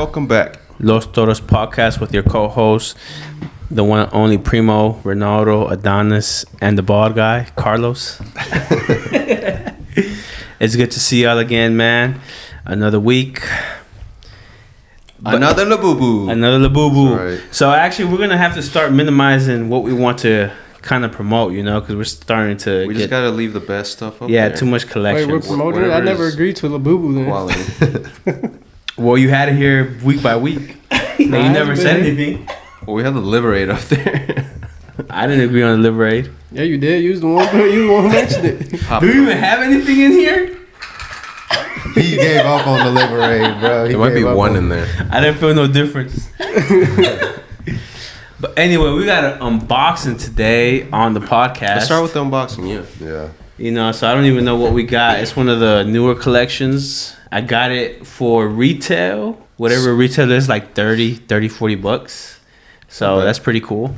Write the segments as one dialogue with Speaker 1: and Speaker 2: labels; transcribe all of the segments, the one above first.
Speaker 1: welcome back.
Speaker 2: Los Toros podcast with your co-hosts, the one and only Primo, Ronaldo, Adonis, and the bald guy, Carlos. It's good to see y'all again, man. Another week.
Speaker 1: Another Labubu.
Speaker 2: Another Labubu.
Speaker 1: Right.
Speaker 2: So actually, we're going to have to start minimizing what we want to kind of promote, you know, because we're starting to
Speaker 1: just got to leave the best stuff up there.
Speaker 2: Yeah, too much collection.
Speaker 3: Wait, we're promoting it? I never agreed to Labubu then.
Speaker 1: Quality.
Speaker 2: Well, you had it here week by week. You never said anything.
Speaker 1: Well, we have the Liberate up there.
Speaker 2: I didn't agree on the Liberate.
Speaker 3: Yeah, you did. You was the one who mentioned it.
Speaker 2: Do you even have anything in here?
Speaker 4: He gave up on the Liberate, bro.
Speaker 1: There might be one in there.
Speaker 2: I didn't feel no difference. But anyway, we got an unboxing today on the podcast.
Speaker 1: Let's start with the unboxing,
Speaker 4: Yeah.
Speaker 2: You know, so I don't even know what we got. It's one of the newer collections. I got it for retail. Whatever retail is, like 30, 40 bucks. So that's pretty cool.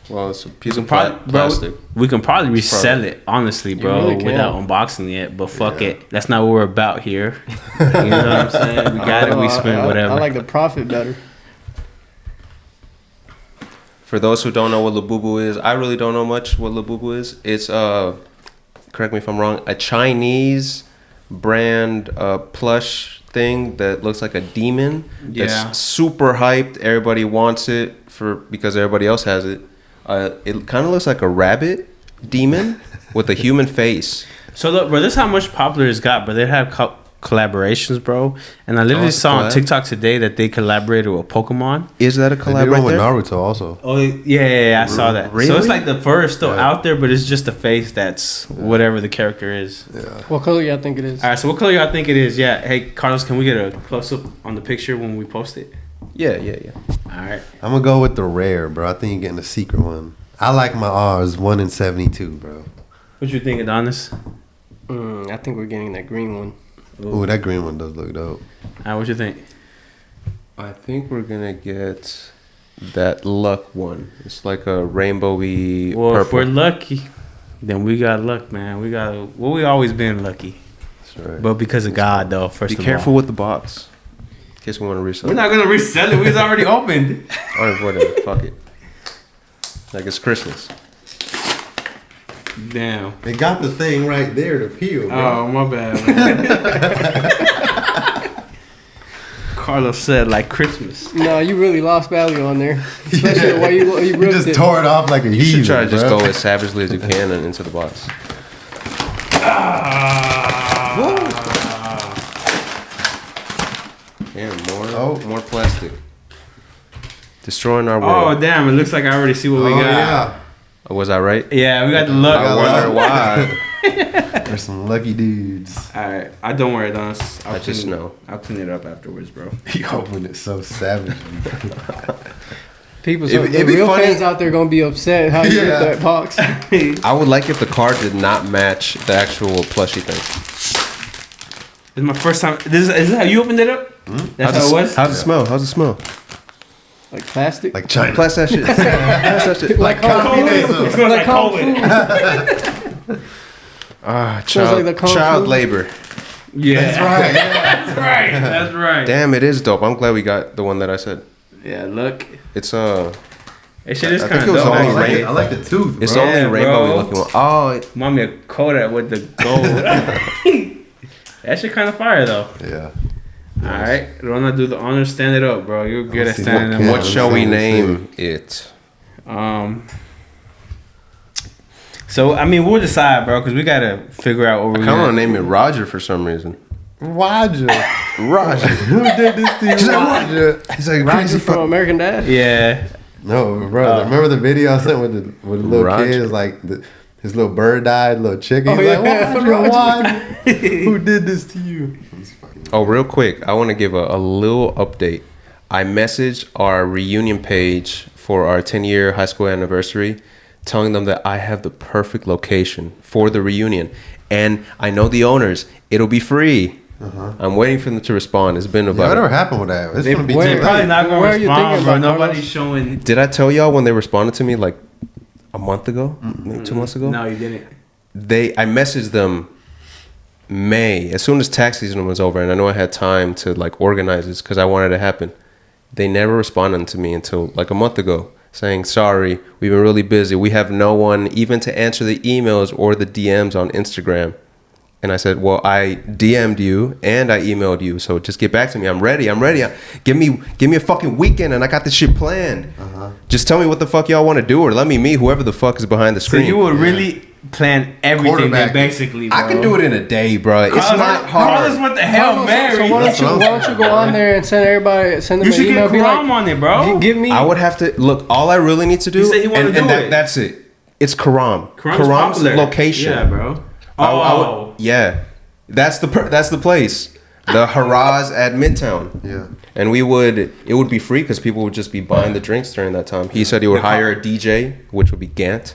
Speaker 1: Well, it's a piece of
Speaker 2: Bro,
Speaker 1: plastic.
Speaker 2: we can probably resell it, honestly, bro,
Speaker 3: really can.
Speaker 2: without unboxing it. But fuck it. That's not what we're about here. You know what I'm saying? We got it. We spend whatever.
Speaker 3: I like the profit better.
Speaker 1: For those who don't know what Labubu is, I really don't know much what Labubu is. It's, correct me if I'm wrong, a Chinese brand plush thing that looks like a demon.
Speaker 2: Yeah.
Speaker 1: That's super hyped. Everybody wants it because everybody else has it. It kind of looks like a rabbit demon with a human face.
Speaker 2: So look, bro, this is how much popular it's got, but they have collaborations, bro. And I literally saw on TikTok today that they collaborated with Pokemon.
Speaker 1: Is that a
Speaker 4: They
Speaker 1: collab
Speaker 4: did
Speaker 1: right
Speaker 4: one with
Speaker 1: there?
Speaker 4: Naruto also.
Speaker 2: Oh yeah, I saw that.
Speaker 1: Really?
Speaker 2: So it's like the fur is still
Speaker 4: Yeah.
Speaker 2: out there, but it's just the face that's whatever the character is.
Speaker 4: Yeah.
Speaker 3: What color y'all think it is?
Speaker 2: All right, so what color y'all think it is? Yeah. Hey, Carlos, can we get a close up on the picture when we post it?
Speaker 1: Yeah.
Speaker 2: All right.
Speaker 4: I'm gonna go with the rare, bro. I think you're getting the secret one. I like my R's 1 in 72, bro.
Speaker 2: What you think, Adonis?
Speaker 3: I think we're getting that green one.
Speaker 4: Ooh, that green one does look dope.
Speaker 2: All right, what you think?
Speaker 1: I think we're gonna get that luck one. It's like a rainbowy
Speaker 2: Well, if
Speaker 1: purple.
Speaker 2: we're lucky, then we got luck, man. we always been lucky.
Speaker 4: That's right.
Speaker 2: But because of God, though, first
Speaker 1: Be
Speaker 2: of
Speaker 1: careful
Speaker 2: all.
Speaker 1: with the box. In case we want to resell
Speaker 2: We're not going to resell it. We was already opened.
Speaker 1: Or whatever. Fuck it. Like it's Christmas.
Speaker 2: Damn.
Speaker 4: They got the thing right there to peel, bro.
Speaker 2: Oh, my bad, man. Carlos said like Christmas.
Speaker 3: No, you really lost value on there. Especially the way you
Speaker 4: You
Speaker 3: ripped
Speaker 4: just
Speaker 3: it.
Speaker 4: tore it off like a
Speaker 1: You should
Speaker 4: heathen,
Speaker 1: try to just
Speaker 4: bro.
Speaker 1: go as savagely as you can and into the box. Damn, more plastic. Destroying our
Speaker 2: Oh,
Speaker 1: world.
Speaker 2: damn. It looks like I already see what we
Speaker 4: Oh,
Speaker 2: got.
Speaker 4: yeah.
Speaker 1: Was I right?
Speaker 2: Yeah, we got the luck.
Speaker 1: I wonder why.
Speaker 4: There's some lucky dudes.
Speaker 2: All right. Don't worry, Adonis.
Speaker 1: I just know.
Speaker 2: I'll clean it up afterwards, bro.
Speaker 4: He opened it so savagely.
Speaker 3: People,
Speaker 1: It'd
Speaker 3: the
Speaker 1: be
Speaker 3: real
Speaker 1: funny-
Speaker 3: fans out there gonna be upset how you
Speaker 4: Yeah.
Speaker 3: ripped that box.
Speaker 1: I would like if the card did not match the actual plushie thing.
Speaker 2: This is my first time. Is this how you opened it up? That's how it was?
Speaker 1: How's it smell? How's it smell?
Speaker 3: Like plastic.
Speaker 4: Like China.
Speaker 1: Blast that shit. Blast that shit.
Speaker 3: like
Speaker 4: communism.
Speaker 2: It smells like
Speaker 3: Kung
Speaker 2: COVID.
Speaker 3: Smells like the Kung
Speaker 1: child
Speaker 3: Fu.
Speaker 1: labor.
Speaker 2: Yeah.
Speaker 4: That's right.
Speaker 2: That's right. That's right.
Speaker 1: Damn, it is dope. I'm glad we got the one that I said.
Speaker 2: Yeah, look.
Speaker 1: It's
Speaker 2: That shit is
Speaker 1: I
Speaker 2: kind
Speaker 1: think
Speaker 2: of
Speaker 1: it was
Speaker 2: dope.
Speaker 1: only
Speaker 2: actually.
Speaker 1: rain-
Speaker 4: I like the tooth,
Speaker 1: it's
Speaker 4: bro.
Speaker 1: the only
Speaker 2: Yeah,
Speaker 1: rainbow
Speaker 2: bro.
Speaker 1: looking one. Oh,
Speaker 2: Remind me of Kodak with the gold. That shit kind of fire though.
Speaker 4: Yeah.
Speaker 2: All right, Rona, do the honors. Stand it up, bro. You're good at
Speaker 4: see
Speaker 2: standing
Speaker 4: what
Speaker 2: them
Speaker 1: what
Speaker 2: up.
Speaker 1: shall we
Speaker 4: Same,
Speaker 1: name it?
Speaker 2: So I mean, we'll decide, bro, because we gotta figure out what
Speaker 1: I
Speaker 2: we
Speaker 1: kind of want to name it Roger for some reason.
Speaker 4: Roger.
Speaker 1: Roger.
Speaker 4: Who did this to you, Roger?
Speaker 1: He's like
Speaker 3: Roger
Speaker 1: crazy
Speaker 3: from
Speaker 1: fuck.
Speaker 3: American Dad.
Speaker 2: Yeah.
Speaker 4: No, bro. Remember the video I sent with the little
Speaker 1: Roger.
Speaker 4: kids? Like his little bird died, little chicken.
Speaker 3: Oh,
Speaker 4: He's
Speaker 3: yeah.
Speaker 4: like, Roger, Roger. Who did this to you?
Speaker 1: Oh, real quick, I want to give a little update. I messaged our reunion page for our 10-year high school anniversary, telling them that I have the perfect location for the reunion. And I know the owners. It'll be free. I'm waiting for them to respond. It's been
Speaker 4: Yeah,
Speaker 1: about...
Speaker 4: whatever happened with that? It's
Speaker 2: They,
Speaker 4: gonna be
Speaker 2: they're
Speaker 4: too
Speaker 2: probably
Speaker 4: late.
Speaker 2: not gonna
Speaker 3: Where are you
Speaker 2: respond,
Speaker 3: thinking
Speaker 2: bro.
Speaker 3: about,
Speaker 2: Nobody's
Speaker 3: Carlos?
Speaker 2: showing.
Speaker 1: Did I tell y'all when they responded to me like a month ago? Maybe 2 months ago?
Speaker 2: No, you didn't.
Speaker 1: I messaged them May, as soon as tax season was over, and I know I had time to like organize this because I wanted it to happen. They never responded to me until like a month ago, saying, sorry, we've been really busy. We have no one even to answer the emails or the DMs on Instagram. And I said, well, I DM'd you and I emailed you, so just get back to me. I'm ready. Give me a fucking weekend, and I got this shit planned. Just tell me what the fuck y'all want to do, or let me meet whoever the fuck is behind the screen.
Speaker 2: So you would really plan everything then, basically, bro.
Speaker 1: I can do it in a day, bro. It's not hard.
Speaker 2: Carlos went the hell, Mary.
Speaker 3: So why don't you go on there and send them
Speaker 2: You
Speaker 3: an
Speaker 2: should
Speaker 3: email?
Speaker 2: get Karam on it, bro.
Speaker 3: Give me.
Speaker 1: I would have to look. All I really need to do,
Speaker 2: He said he wanted to do it.
Speaker 1: That's it. It's Karam's
Speaker 2: popular.
Speaker 1: location.
Speaker 2: Yeah, bro.
Speaker 1: Yeah, that's the place. The Haraz at Midtown.
Speaker 4: Yeah.
Speaker 1: And it would be free because people would just be buying the drinks during that time. He said he would hire a DJ, which would be Gant.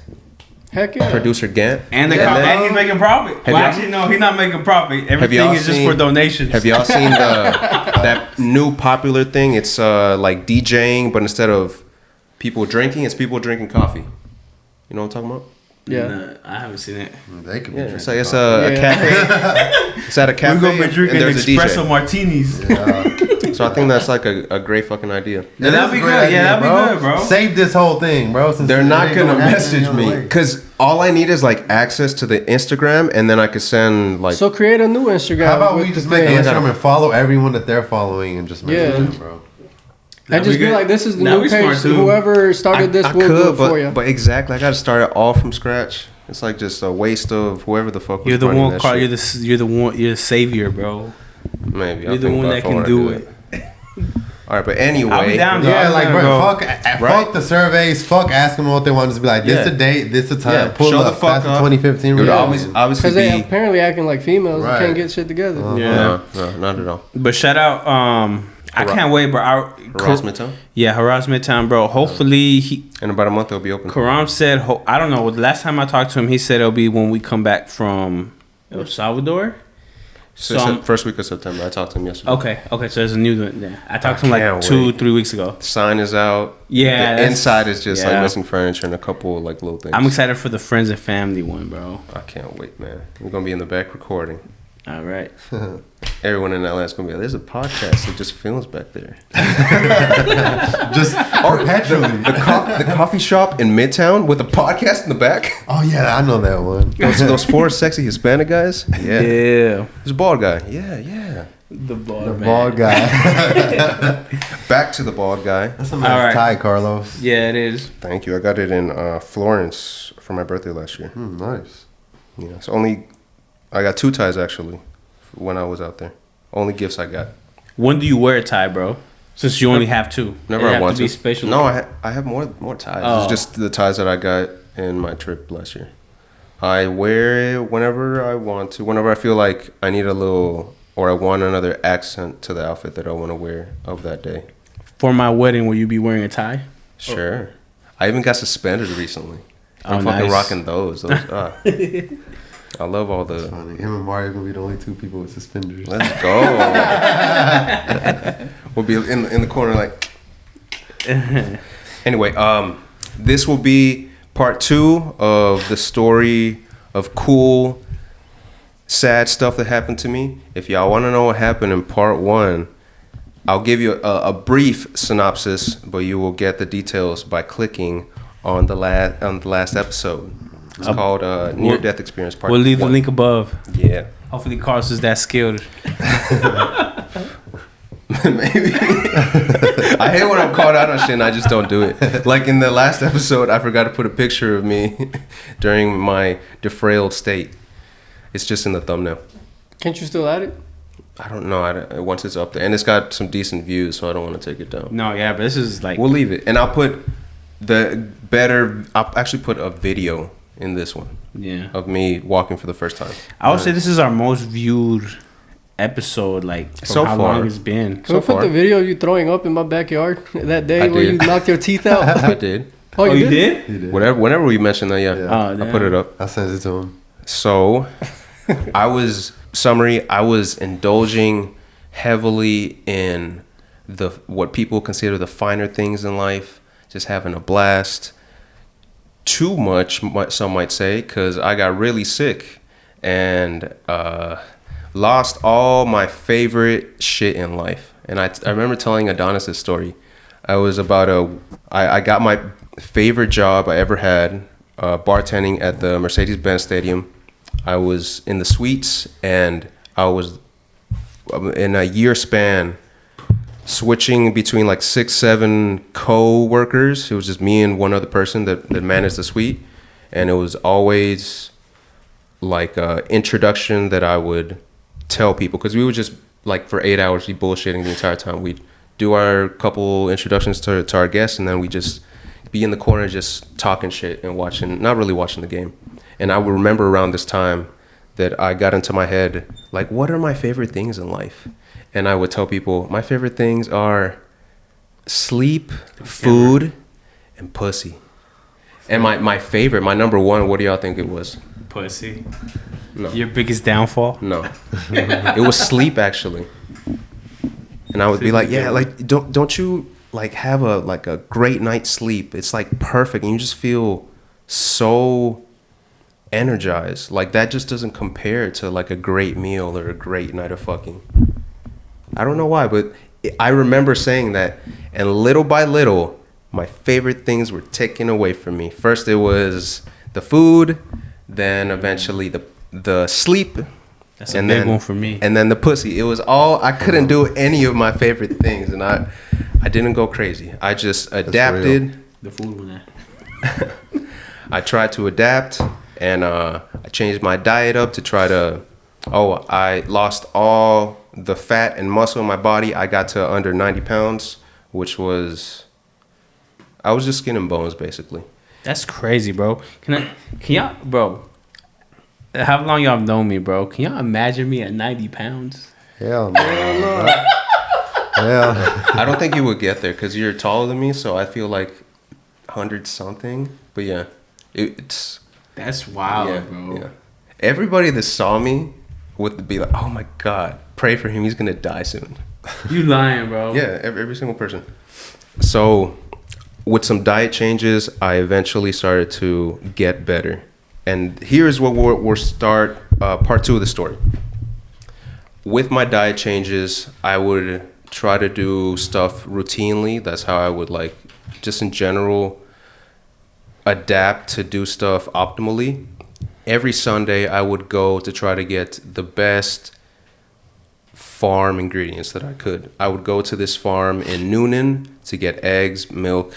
Speaker 3: Heck yeah.
Speaker 1: Producer Gant.
Speaker 2: And he's making profit. Well, actually, no, he's not making profit. Everything is just for donations.
Speaker 1: Have y'all seen that new popular thing? It's like DJing, but instead of people drinking, it's people drinking coffee. You know what I'm talking about?
Speaker 3: Yeah.
Speaker 2: No, I haven't seen it.
Speaker 4: They could be
Speaker 1: Yeah,
Speaker 4: drinking.
Speaker 1: it's a cafe. It's at a cafe.
Speaker 2: We're gonna be drinking
Speaker 1: and there's a
Speaker 2: espresso
Speaker 1: DJ.
Speaker 2: martinis.
Speaker 1: So I think that's like a great fucking idea.
Speaker 2: Yeah, that'd be good. Yeah, that'd be good, bro.
Speaker 4: Save this whole thing, bro. Since
Speaker 1: They're
Speaker 4: it
Speaker 1: not
Speaker 4: ain't
Speaker 1: gonna
Speaker 4: happen
Speaker 1: message
Speaker 4: any other
Speaker 1: me
Speaker 4: way.
Speaker 1: because all I need is like access to the Instagram, and then I could send like.
Speaker 3: So create a new Instagram.
Speaker 4: How about
Speaker 3: with
Speaker 4: we
Speaker 3: the
Speaker 4: just make
Speaker 3: thing.
Speaker 4: an Instagram and follow everyone that they're following and just message them, bro?
Speaker 3: And just be
Speaker 2: good.
Speaker 3: like, this is the
Speaker 2: That'd
Speaker 3: new
Speaker 2: be smart,
Speaker 3: page.
Speaker 2: too.
Speaker 3: Whoever started this will do it for you.
Speaker 1: but exactly, I got to start it all from scratch. It's like just a waste of whoever the fuck was
Speaker 2: You're the
Speaker 1: running
Speaker 2: one,
Speaker 1: that
Speaker 2: Carl.
Speaker 1: shit.
Speaker 2: You're the savior, bro.
Speaker 1: Maybe
Speaker 2: You're the one that can do it.
Speaker 1: All right, but anyway,
Speaker 2: I'll be down,
Speaker 4: Yeah,
Speaker 2: dog.
Speaker 4: like,
Speaker 2: Yeah,
Speaker 4: bro,
Speaker 2: bro.
Speaker 4: fuck the surveys. Fuck asking them what they want. Just be like, this
Speaker 1: Yeah.
Speaker 4: the date, this the time.
Speaker 1: Yeah,
Speaker 4: Pull
Speaker 1: show
Speaker 4: up.
Speaker 1: the fuck
Speaker 4: That's the
Speaker 1: up.
Speaker 4: 2015
Speaker 1: It would
Speaker 4: reunion.
Speaker 1: obviously
Speaker 3: Because they
Speaker 1: be.
Speaker 3: apparently acting like females.
Speaker 4: Right.
Speaker 3: They can't get shit together.
Speaker 2: Yeah.
Speaker 1: No, not at all.
Speaker 2: But shout out, I can't wait, bro.
Speaker 1: Harassment time.
Speaker 2: Yeah, harassment time, bro. Hopefully
Speaker 1: In about a month, it'll be open.
Speaker 2: Karam said, I don't know. The last time I talked to him, he said it'll be when we come back from El Salvador.
Speaker 1: So
Speaker 2: So
Speaker 1: first week of September. I talked to him yesterday.
Speaker 2: Okay. So there's a new one there. I talked to him
Speaker 1: can't
Speaker 2: like
Speaker 1: wait.
Speaker 2: 2-3 weeks ago.
Speaker 1: The sign is out.
Speaker 2: Yeah,
Speaker 1: The
Speaker 2: that's-
Speaker 1: inside is just like
Speaker 2: yeah.
Speaker 1: missing furniture and a couple like little things.
Speaker 2: I'm excited for the friends and family one, bro.
Speaker 1: I can't wait, man. We're gonna be in the back recording.
Speaker 2: All right.
Speaker 1: Everyone in Atlanta is gonna be like, "There's a podcast that just films back there."
Speaker 4: Just perpetually.
Speaker 1: The coffee shop in Midtown with a podcast in the back.
Speaker 4: Oh, yeah, I know that one.
Speaker 1: Those four sexy Hispanic guys. Yeah.
Speaker 2: Yeah.
Speaker 1: There's a bald guy. Yeah.
Speaker 2: The ball,
Speaker 4: The bald guy.
Speaker 1: Back to the bald guy.
Speaker 4: That's a
Speaker 2: All
Speaker 4: nice
Speaker 2: right.
Speaker 4: tie, Carlos.
Speaker 2: Yeah, it is.
Speaker 1: Thank you. I got it in Florence for my birthday last year.
Speaker 4: Nice.
Speaker 1: Yeah. I got 2 ties actually when I was out there. Only gifts I got.
Speaker 2: When do you wear a tie, bro? Since you only have 2.
Speaker 1: Never
Speaker 2: They
Speaker 1: I
Speaker 2: have
Speaker 1: want
Speaker 2: to be
Speaker 1: to.
Speaker 2: special.
Speaker 1: No, I have more ties.
Speaker 2: Oh.
Speaker 1: It's just the ties that I got in my trip last year. I wear it whenever I want to. Whenever I feel like I need a little, or I want another accent to the outfit that I want to wear of that day.
Speaker 2: For my wedding, will you be wearing a tie?
Speaker 1: Sure. I even got suspended recently.
Speaker 2: Oh,
Speaker 1: I'm fucking
Speaker 2: nice.
Speaker 1: rocking those. I love all the.
Speaker 4: Funny. Him and Mario gonna be the only 2 people with suspenders.
Speaker 1: Let's go. We'll be in the corner like. Anyway, this will be part 2 of the story of cool, sad stuff that happened to me. If y'all want to know what happened in part 1, I'll give you a brief synopsis, but you will get the details by clicking on the last episode. It's called Near Death Experience Part 1.
Speaker 2: We'll leave the link above.
Speaker 1: Yeah.
Speaker 2: Hopefully, Carlos is that skilled.
Speaker 1: Maybe. I hate when I'm called out on shit and I just don't do it. Like in the last episode, I forgot to put a picture of me during my defrailed state. It's just in the thumbnail.
Speaker 3: Can't you still add it?
Speaker 1: I don't know. Once it's up there. And it's got some decent views, so I don't want to take it down.
Speaker 2: No, yeah, but this is like.
Speaker 1: We'll leave it. And I'll actually put a video in this one
Speaker 2: Yeah.
Speaker 1: of me walking for the first time.
Speaker 2: I would say this is our most viewed episode, like, from
Speaker 1: So
Speaker 2: how
Speaker 1: far.
Speaker 2: long it's been.
Speaker 3: Can we put
Speaker 1: far.
Speaker 3: the video of you throwing up in my backyard that day
Speaker 1: I
Speaker 3: where you
Speaker 1: did.
Speaker 3: knocked your teeth out?
Speaker 1: I did.
Speaker 3: Oh, you did?
Speaker 4: He did.
Speaker 1: Whenever we mentioned that, yeah.
Speaker 2: Oh,
Speaker 1: I put it up.
Speaker 4: I sent it to him.
Speaker 1: So, I was indulging heavily in what people consider the finer things in life, just having a blast. Too much, some might say, because I got really sick and lost all my favorite shit in life. And I remember telling Adonis this story. I got my favorite job I ever had, bartending at the Mercedes-Benz Stadium. I was in the suites, and I was in a year span switching between like 6-7 co-workers. It was just me and one other person that managed the suite, and it was always like a introduction that I would tell people, because we would just like for 8 hours be bullshitting the entire time. We'd do our couple introductions to our guests, and then we just be in the corner just talking shit and not really watching the game. And I would remember around this time that I got into my head, like, what are my favorite things in life? And I would tell people, my favorite things are sleep, food, and pussy. And my favorite, my number one, what do y'all think it was?
Speaker 2: Pussy.
Speaker 1: No.
Speaker 2: Your biggest downfall?
Speaker 1: No. It was sleep, actually. And I would be like, yeah, like, don't you like have a great night's sleep? It's like perfect, and you just feel so energized. Like, that just doesn't compare to like a great meal or a great night of fucking. I don't know why, but I remember saying that, and little by little, my favorite things were taken away from me. First it was the food, then eventually the sleep.
Speaker 2: That's a big one for me.
Speaker 1: And then the pussy. It was all, I couldn't do any of my favorite things, and I didn't go crazy. I just adapted.
Speaker 2: The food one.
Speaker 1: I tried to adapt, and I changed my diet up to try to, I lost all the fat and muscle in my body. I got to under 90 pounds, which was, I was just skin and bones, basically.
Speaker 2: That's crazy, bro. Can y'all, bro, how long y'all known me, bro? Can y'all imagine me at 90 pounds?
Speaker 4: Hell no. Hell.
Speaker 1: I don't think you would get there because you're taller than me, so I feel like 100 something. But yeah, it's...
Speaker 2: That's wild,
Speaker 1: yeah,
Speaker 2: bro.
Speaker 1: Yeah. Everybody that saw me would be like, oh my God, pray for him. He's going to die soon.
Speaker 2: You lying, bro.
Speaker 1: Yeah, every single person. So with some diet changes, I eventually started to get better. And here's what we'll start part 2 of the story. With my diet changes, I would try to do stuff routinely. That's how I would, like, just in general, adapt to do stuff optimally. Every Sunday, I would go to try to get the best farm ingredients that I could. I would go to this farm in Noonan to get eggs, milk,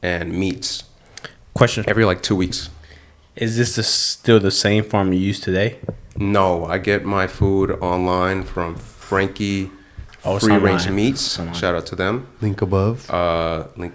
Speaker 1: and meats.
Speaker 2: Question.
Speaker 1: Every like 2 weeks.
Speaker 2: Is this still the same farm you use today?
Speaker 1: No, I get my food online from Frankie Free Range Meats. Shout out to them.
Speaker 4: Link above.
Speaker 1: Link.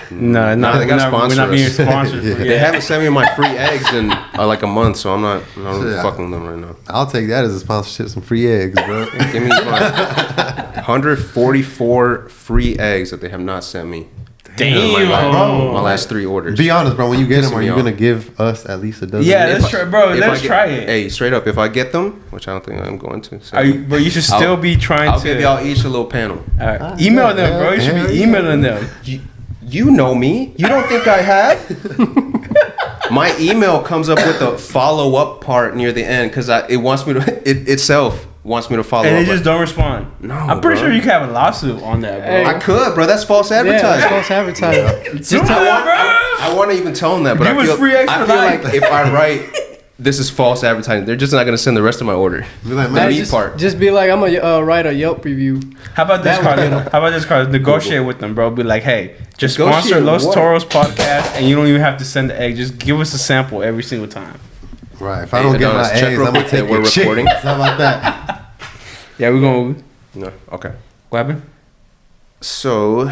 Speaker 2: No,
Speaker 1: they got sponsors.
Speaker 2: we're not being sponsored.
Speaker 4: Yeah.
Speaker 1: They haven't sent me my free eggs in like a month, so I'm not
Speaker 4: Yeah.
Speaker 1: fucking with them right now.
Speaker 4: I'll take that as a sponsorship. Some free eggs, bro.
Speaker 1: Give me my 144 free eggs that they have not sent me.
Speaker 2: Damn,
Speaker 1: My last 3 orders.
Speaker 4: Be honest, bro. When you get them,
Speaker 1: Pissing
Speaker 4: are
Speaker 1: me
Speaker 4: you
Speaker 1: off.
Speaker 4: gonna give us at least a dozen?
Speaker 2: Yeah, let's try, bro.
Speaker 1: If
Speaker 2: Let's
Speaker 1: I get-
Speaker 2: try it.
Speaker 1: Hey, straight up, if I get them, which I don't think I'm going to. So
Speaker 2: But you should still be trying
Speaker 1: I'll
Speaker 2: to.
Speaker 1: give y'all each a little panel.
Speaker 2: All right. Email them, bro. You should
Speaker 4: hell
Speaker 2: be
Speaker 4: yeah.
Speaker 2: emailing them.
Speaker 1: You know me. You don't think I have? My email comes up with a follow-up part near the end because it wants me to. It itself wants me to follow
Speaker 2: And
Speaker 1: up.
Speaker 2: they just don't respond.
Speaker 1: No,
Speaker 2: I'm pretty
Speaker 1: bro.
Speaker 2: sure you can have a lawsuit on that, bro.
Speaker 3: Hey.
Speaker 1: I could, bro. That's false
Speaker 3: Yeah,
Speaker 1: advertising.
Speaker 3: it's false advertising.
Speaker 2: Do that, bro.
Speaker 1: I want to even tell them that, but
Speaker 2: Give
Speaker 1: I
Speaker 2: us
Speaker 1: feel,
Speaker 2: free eggs
Speaker 1: I
Speaker 2: for
Speaker 1: feel
Speaker 2: life.
Speaker 1: like if I write this is false advertising, they're just not going to send the rest of my order.
Speaker 4: Be like,
Speaker 1: The
Speaker 4: man,
Speaker 1: meat
Speaker 3: just,
Speaker 1: part.
Speaker 3: just be like, I'm gonna write a Yelp review.
Speaker 2: How about this,
Speaker 3: That
Speaker 2: Carlos?
Speaker 3: would-
Speaker 2: How about this, Carlos? Negotiate with them, bro. Be like, hey, just
Speaker 1: Negotiate
Speaker 2: sponsor Los
Speaker 1: what?
Speaker 2: Toros podcast, and you don't even have to send the egg. Just give us a sample every single time.
Speaker 4: right. If I
Speaker 1: Hey,
Speaker 4: don't get
Speaker 1: Adonis,
Speaker 4: my
Speaker 1: check
Speaker 4: eggs,
Speaker 1: real
Speaker 4: I'm gonna
Speaker 1: quick that
Speaker 4: take
Speaker 1: we're
Speaker 4: your
Speaker 1: recording.
Speaker 4: chickens. How about that?
Speaker 2: Yeah, we're gonna.
Speaker 1: No. Okay.
Speaker 2: What happened?
Speaker 1: So,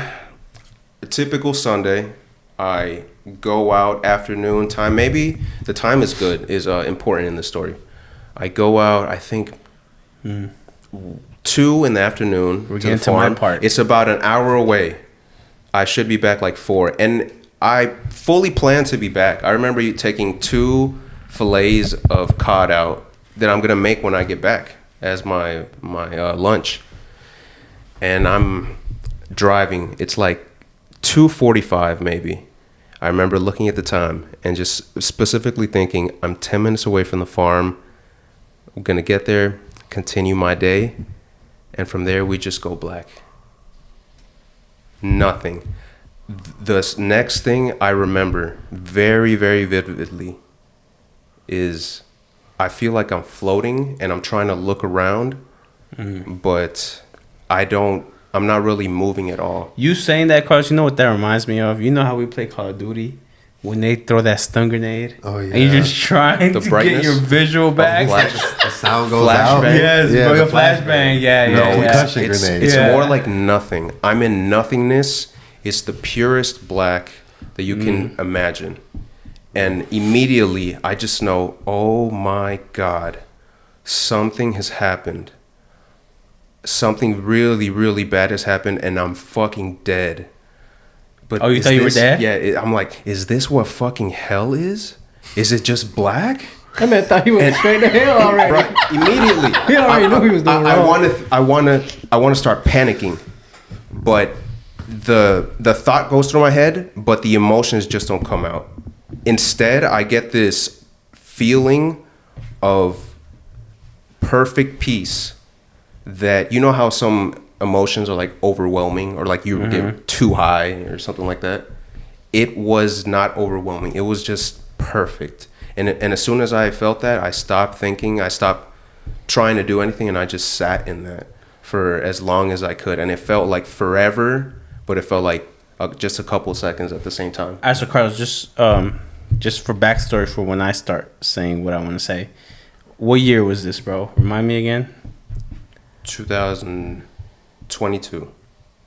Speaker 1: a typical Sunday, I go out afternoon time. Maybe the time is good, is important in the story. I go out, I think, 2 in the afternoon.
Speaker 2: We're
Speaker 1: to
Speaker 2: getting
Speaker 1: the
Speaker 2: to my
Speaker 1: farm.
Speaker 2: part.
Speaker 1: It's about an hour away. I should be back like 4. And I fully plan to be back. I remember you taking 2 fillets of cod out that I'm going to make when I get back as my lunch. And I'm driving. It's like 2:45 maybe. I remember looking at the time and just specifically thinking, I'm 10 minutes away from the farm. I'm going to get there, continue my day, and from there we just go black. Nothing. The next thing I remember very, very vividly is I feel like I'm floating and I'm trying to look around, but I'm not really moving at all.
Speaker 2: You saying that, Carlos, you know what that reminds me of? You know how we play Call of Duty? When they throw that stun grenade?
Speaker 4: Oh, yeah.
Speaker 2: And you're just trying
Speaker 1: The
Speaker 2: to get
Speaker 1: brightness
Speaker 2: your visual back?
Speaker 4: The sound goes
Speaker 1: Flashbang.
Speaker 4: out.
Speaker 2: Yes,
Speaker 4: Yeah,
Speaker 2: bro,
Speaker 4: the
Speaker 2: a flashbang. Yeah,
Speaker 1: No,
Speaker 2: yeah, yeah.
Speaker 4: concussion
Speaker 1: it's
Speaker 4: grenade.
Speaker 2: Yeah.
Speaker 1: more like nothing. I'm in nothingness. It's the purest black that you can imagine. And immediately I just know, oh my God, something has happened. Something really, really bad has happened and I'm fucking dead. But
Speaker 2: Oh, you thought you were dead?
Speaker 1: Yeah, I'm like, is this what fucking hell is? Is it just black?
Speaker 3: That man thought he went straight to hell already.
Speaker 1: Right, immediately.
Speaker 3: He already knew he was doing
Speaker 1: I
Speaker 3: wrong.
Speaker 1: I want to start panicking, but the thought goes through my head, but the emotions just don't come out. Instead, I get this feeling of perfect peace that, you know how some emotions are like overwhelming or like you get too high or something like that. It was not overwhelming. It was just perfect. And as soon as I felt that, I stopped thinking. I stopped trying to do anything, and I just sat in that for as long as I could. And it felt like forever, but it felt like just a couple seconds at the same time.
Speaker 2: All right, so Carlos, just for backstory for when I start saying what I want to say. What year was this, bro? Remind me again.
Speaker 1: 2022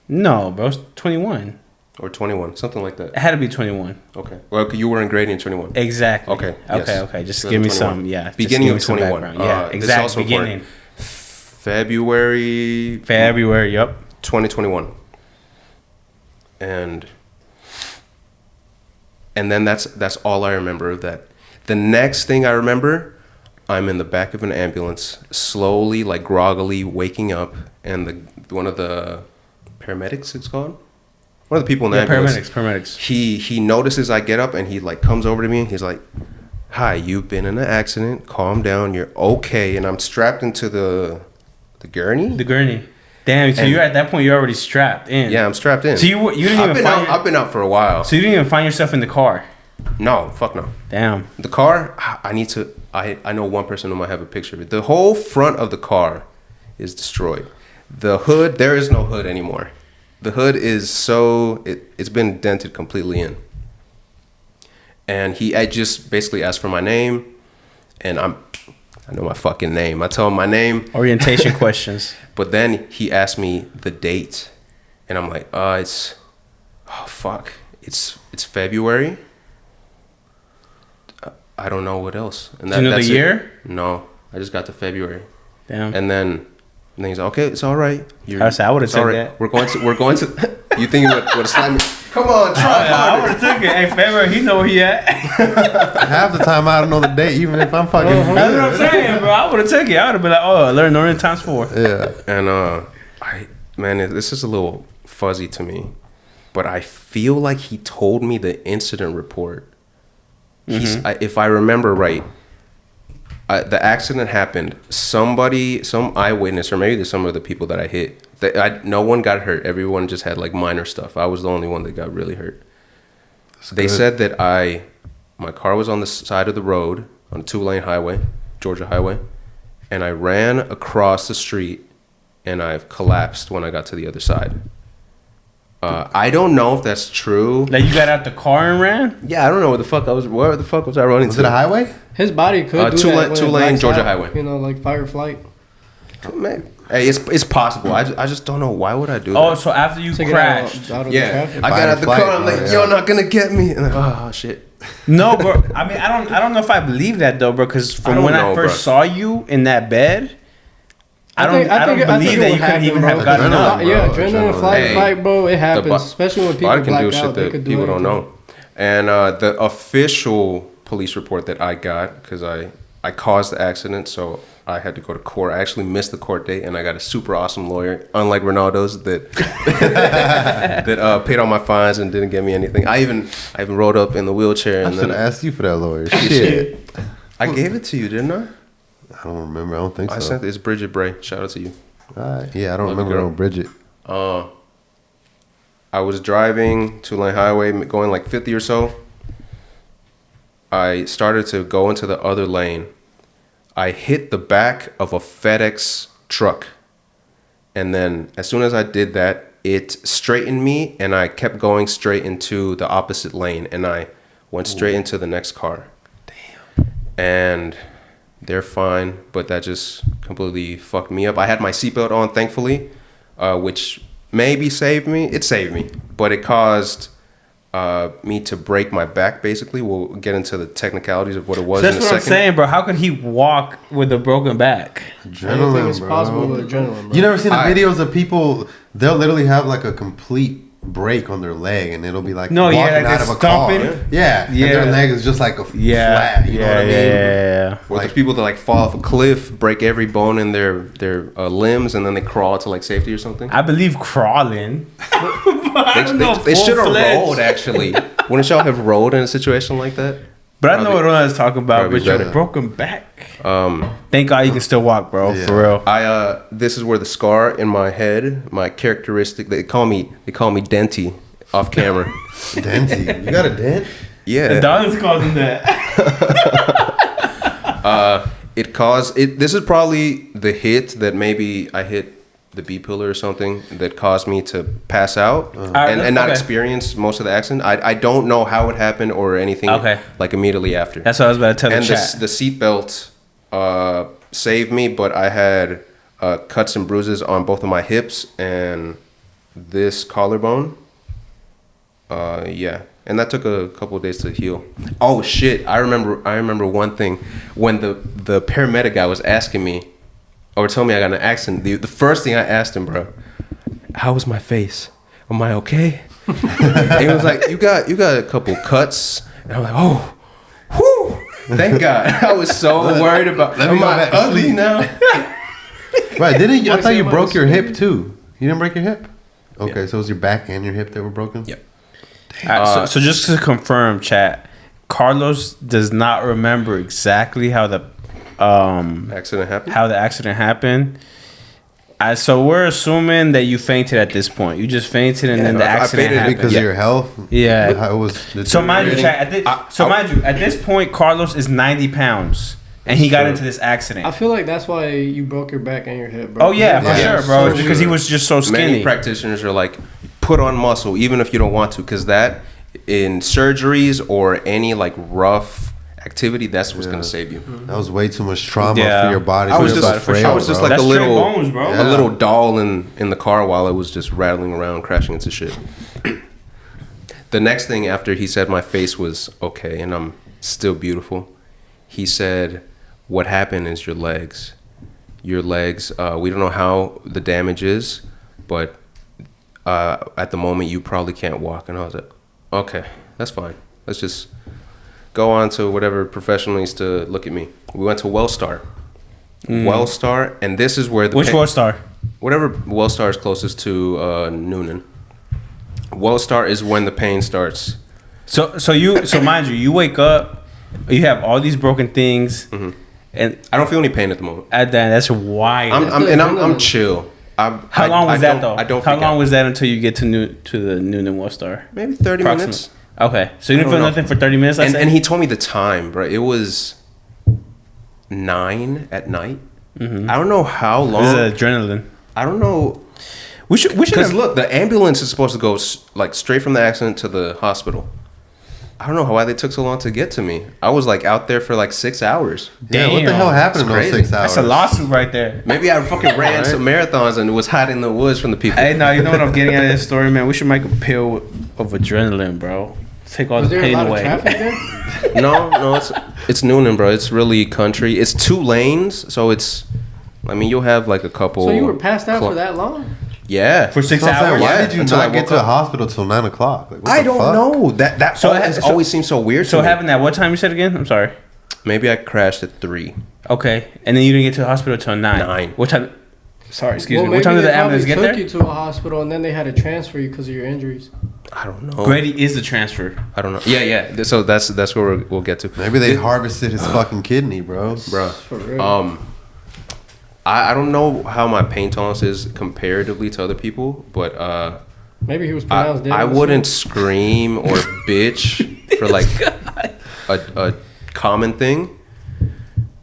Speaker 2: No, bro, it's 21.
Speaker 1: or 21, something like that.
Speaker 2: It had to be 21.
Speaker 1: Okay. Well, you were in grade in 21.
Speaker 2: Exactly.
Speaker 1: Okay, yes.
Speaker 2: Okay. Just give me
Speaker 1: 2021.
Speaker 2: some. Yeah.
Speaker 1: Beginning of
Speaker 2: just give me some
Speaker 1: 21.
Speaker 2: background. Yeah.
Speaker 1: This is
Speaker 2: Exactly.
Speaker 1: also
Speaker 2: Beginning.
Speaker 1: important. February.
Speaker 2: Yep.
Speaker 1: 2021. And then that's all I remember of that. The next thing I remember, I'm in the back of an ambulance, slowly, like groggily waking up, and one of the paramedics, it's called, one of the people in the ambulance.
Speaker 2: Paramedics.
Speaker 1: He notices I get up, and he like comes over to me, and he's like, "Hi, you've been in an accident. Calm down. You're okay." And I'm strapped into the gurney.
Speaker 2: The gurney. Damn. So
Speaker 1: And-
Speaker 2: you're at that point. You're already strapped in.
Speaker 1: Yeah, I'm strapped in.
Speaker 2: So you didn't even find.
Speaker 1: I've been out for a while.
Speaker 2: So you didn't even find yourself in the car.
Speaker 1: No, fuck no.
Speaker 2: Damn.
Speaker 1: The car, I know one person who might have a picture of it. The whole front of the car is destroyed. The hood, there is no hood anymore. The hood is it's been dented completely in. And I just basically asked for my name, and I know my fucking name. I tell him my name.
Speaker 2: Orientation questions.
Speaker 1: But then he asked me the date, and I'm like, it's February. I don't know what else. And
Speaker 2: Do you know the
Speaker 1: that's
Speaker 2: year?
Speaker 1: No, I just got to February.
Speaker 2: Damn.
Speaker 1: And then he's like, okay, it's all right.
Speaker 2: I said, I would've
Speaker 1: it's all
Speaker 2: took
Speaker 1: right.
Speaker 2: that.
Speaker 1: We're going to. You think you would have slapped me? Come on, try
Speaker 2: I
Speaker 1: harder.
Speaker 2: would have took it. Hey, February, he know where he at.
Speaker 4: Half the time I don't know the date, even if I'm fucking.
Speaker 2: That's what I'm saying, bro. I would have took it. I would have been like, oh, I learned Northern times 4.
Speaker 4: Yeah.
Speaker 1: And this is a little fuzzy to me, but I feel like he told me the incident report. If I remember right, the accident happened. Some eyewitness, or maybe some of the people that I hit, no one got hurt. Everyone just had like minor stuff. I was the only one that got really hurt. They said that my car was on the side of the road on a 2-lane highway, Georgia highway, and I ran across the street, and I've collapsed when I got to the other side. I don't know if that's true.
Speaker 2: Like you got out the car and ran?
Speaker 1: Yeah, I don't know where the fuck was I running
Speaker 4: Was
Speaker 1: to?
Speaker 4: it a highway?
Speaker 3: His body could do
Speaker 1: two
Speaker 3: that
Speaker 1: lane-
Speaker 3: when it
Speaker 1: 2-lane
Speaker 3: blacks
Speaker 1: Georgia
Speaker 3: out,
Speaker 1: highway.
Speaker 3: You know, like fight or flight.
Speaker 1: Man, hey, it's possible. I just don't know. Why would I do
Speaker 2: Oh,
Speaker 1: that?
Speaker 2: so after you
Speaker 3: To get
Speaker 2: crashed.
Speaker 3: out of the
Speaker 1: Yeah,
Speaker 3: traffic.
Speaker 1: I got out the
Speaker 4: Fight or
Speaker 1: car. I'm
Speaker 4: flight,
Speaker 1: like,
Speaker 4: yeah.
Speaker 1: you're not gonna get me. And oh shit.
Speaker 2: No, bro. I mean, I don't know if I believe that though, bro. Because
Speaker 1: I
Speaker 2: from
Speaker 1: don't
Speaker 2: when I
Speaker 1: know,
Speaker 2: first
Speaker 1: bro.
Speaker 2: saw you in that bed, I don't believe
Speaker 3: it
Speaker 2: that
Speaker 3: would
Speaker 2: you couldn't
Speaker 3: happen,
Speaker 2: even
Speaker 3: bro.
Speaker 2: have gotten
Speaker 4: Adrenaline,
Speaker 2: up.
Speaker 4: bro.
Speaker 3: Yeah, adrenaline,
Speaker 4: Adrenaline.
Speaker 3: flight,
Speaker 1: Hey,
Speaker 3: fight, bro. It happens,
Speaker 1: bo-
Speaker 3: especially when people
Speaker 1: Body can
Speaker 3: black
Speaker 1: do shit
Speaker 3: out. They
Speaker 1: that
Speaker 3: could do
Speaker 1: people don't
Speaker 3: anything.
Speaker 1: know. And the official police report that I got, because I caused the accident, so I had to go to court. I actually missed the court date, and I got a super awesome lawyer, unlike Ronaldo's, that that paid all my fines and didn't get me anything. I even rode up in the wheelchair,
Speaker 4: I
Speaker 1: and
Speaker 4: should
Speaker 1: then
Speaker 4: have asked you for that lawyer. Shit.
Speaker 1: I gave it to you, didn't I?
Speaker 4: I don't remember. I don't think
Speaker 1: I
Speaker 4: so.
Speaker 1: sent it's Bridget Bray. Shout out to you.
Speaker 4: All right. Yeah, I don't
Speaker 1: Love you,
Speaker 4: remember
Speaker 1: girl.
Speaker 4: no Bridget.
Speaker 1: I I was driving 2-lane highway, going like 50 or so. I started to go into the other lane. I hit the back of a FedEx truck. And then as soon as I did that, it straightened me, and I kept going straight into the opposite lane, and I went straight into the next car. Damn. And they're fine, but that just completely fucked me up. I had my seatbelt on, thankfully, which maybe saved me. It saved me, but it caused me to break my back, basically. We'll get into the technicalities of what it was in a second.
Speaker 2: That's what I'm saying, bro. How could he walk with a broken back?
Speaker 3: Anything is possible with adrenaline, bro.
Speaker 4: You never seen the videos of people, they'll literally have like a complete break on their leg, and it'll be like walking out of a car. Yeah. And their leg is just like a flat, you know what I mean?
Speaker 2: Yeah.
Speaker 1: Or there's people that like fall off a cliff, break every bone in their limbs, and then they crawl to like safety or something.
Speaker 2: I believe crawling.
Speaker 1: They should have rolled, actually. Wouldn't y'all have rolled in a situation like that?
Speaker 2: But I know what I was talking about. But your
Speaker 1: better.
Speaker 2: broken back. Thank God you can still walk, bro.
Speaker 4: Yeah.
Speaker 2: For real.
Speaker 1: This is where the scar in my head, my characteristic. They call me Denty off camera.
Speaker 4: Denty. You got a dent?
Speaker 1: Yeah.
Speaker 2: The dogs called him that.
Speaker 1: This is probably the hit that maybe I hit the B pillar or something that caused me to pass out and not experience most of the accident. I don't know how it happened or anything like immediately after.
Speaker 2: That's what I was about to tell
Speaker 1: and
Speaker 2: the chat.
Speaker 1: The seatbelt saved me, but I had cuts and bruises on both of my hips and this collarbone. And that took a couple of days to heal. Oh shit! I remember one thing when the paramedic guy was asking me or telling me I got in an accident. The first thing I asked him, bro, how was my face? Am I okay? And he was like, you got a couple cuts. And I'm like, oh, whew, thank God. I was so worried about. Am I ugly now?
Speaker 4: Right? I thought you broke your hip too. You didn't break your hip? Okay, so it was your back and your hip that were broken?
Speaker 1: Yep.
Speaker 2: So just to confirm, chat, Carlos does not remember exactly how the
Speaker 1: Accident
Speaker 2: happened. So we're assuming that you fainted at this point. You just fainted, and then the accident happened
Speaker 4: because of your health.
Speaker 2: Yeah.
Speaker 4: How it was.
Speaker 2: So mind you, chat, at this point, Carlos is 90 pounds, and he got into this accident.
Speaker 3: I feel like that's why you broke your back and your hip, bro.
Speaker 2: Oh yeah, for sure, bro. Because he was just so skinny.
Speaker 1: Many practitioners are like, put on muscle even if you don't want to, because that in surgeries or any like rough activity, that's what's gonna save you.
Speaker 4: That was way too much trauma for your body.
Speaker 1: I was just like
Speaker 2: That's
Speaker 1: a little
Speaker 2: bones, bro.
Speaker 1: a little doll in the car while it was just rattling around, crashing into shit. The next thing after he said my face was okay and I'm still beautiful, he said, what happened is your legs. We don't know how the damage is, but at the moment you probably can't walk. And I was like, okay, that's fine. Let's just go on to whatever professional needs to look at me. We went to Wellstar. Wellstar, and this is where
Speaker 2: Which Wellstar?
Speaker 1: Whatever Wellstar is closest to Noonan. Wellstar is when the pain starts.
Speaker 2: So mind you, you wake up, you have all these broken things, and
Speaker 1: I don't feel any pain at the moment.
Speaker 2: That's wild.
Speaker 1: I'm chill.
Speaker 2: How long was that though? How long
Speaker 1: out.
Speaker 2: was that until you get to the Noonan Wellstar?
Speaker 1: Maybe 30 minutes.
Speaker 2: Okay, so you didn't feel nothing for 30 minutes.
Speaker 1: And he told me the time, bro. It was 9 at night. I don't know how long.
Speaker 2: This is adrenaline.
Speaker 1: I don't know.
Speaker 2: We should
Speaker 1: Because look, the ambulance is supposed to go like straight from the accident to the hospital. I don't know why they took so long to get to me. I was like out there for like 6 hours.
Speaker 4: Yeah, what the hell happened in those 6 hours?
Speaker 2: That's a lawsuit right there.
Speaker 1: Maybe I fucking ran some marathons and was hiding in the woods from the people.
Speaker 2: Hey, no, you know what I'm getting out of this story, man? We should make a pill of adrenaline, bro. Take all the pain away.
Speaker 3: Was there a lot of traffic there?
Speaker 1: No, it's Noonan, bro. It's really country. It's 2 lanes, so it's. I mean, you'll have like a couple.
Speaker 3: So you were passed out for that long?
Speaker 1: Yeah,
Speaker 2: for 6 hours.
Speaker 4: Why did you
Speaker 1: until
Speaker 4: not get to the hospital till 9 o'clock? Like,
Speaker 1: I don't know. That always seems so weird.
Speaker 2: So having that, what time you said again? I'm sorry.
Speaker 1: Maybe I crashed at 3.
Speaker 2: Okay, and then you didn't get to the hospital till 9.
Speaker 1: 9.
Speaker 2: What time? Sorry, excuse me.
Speaker 3: What
Speaker 2: What time did the ambulance get there?
Speaker 3: Took you to a hospital and then they had to transfer you because of your injuries.
Speaker 1: I don't know.
Speaker 2: Grady is the transfer.
Speaker 1: I don't know. Yeah. So that's where we'll get to.
Speaker 4: Maybe they harvested his fucking kidney, bro.
Speaker 3: For real.
Speaker 1: I don't know how my pain tolerance is comparatively to other people, but
Speaker 3: Maybe he was pronounced dead.
Speaker 1: I wouldn't scream or bitch for like a common thing,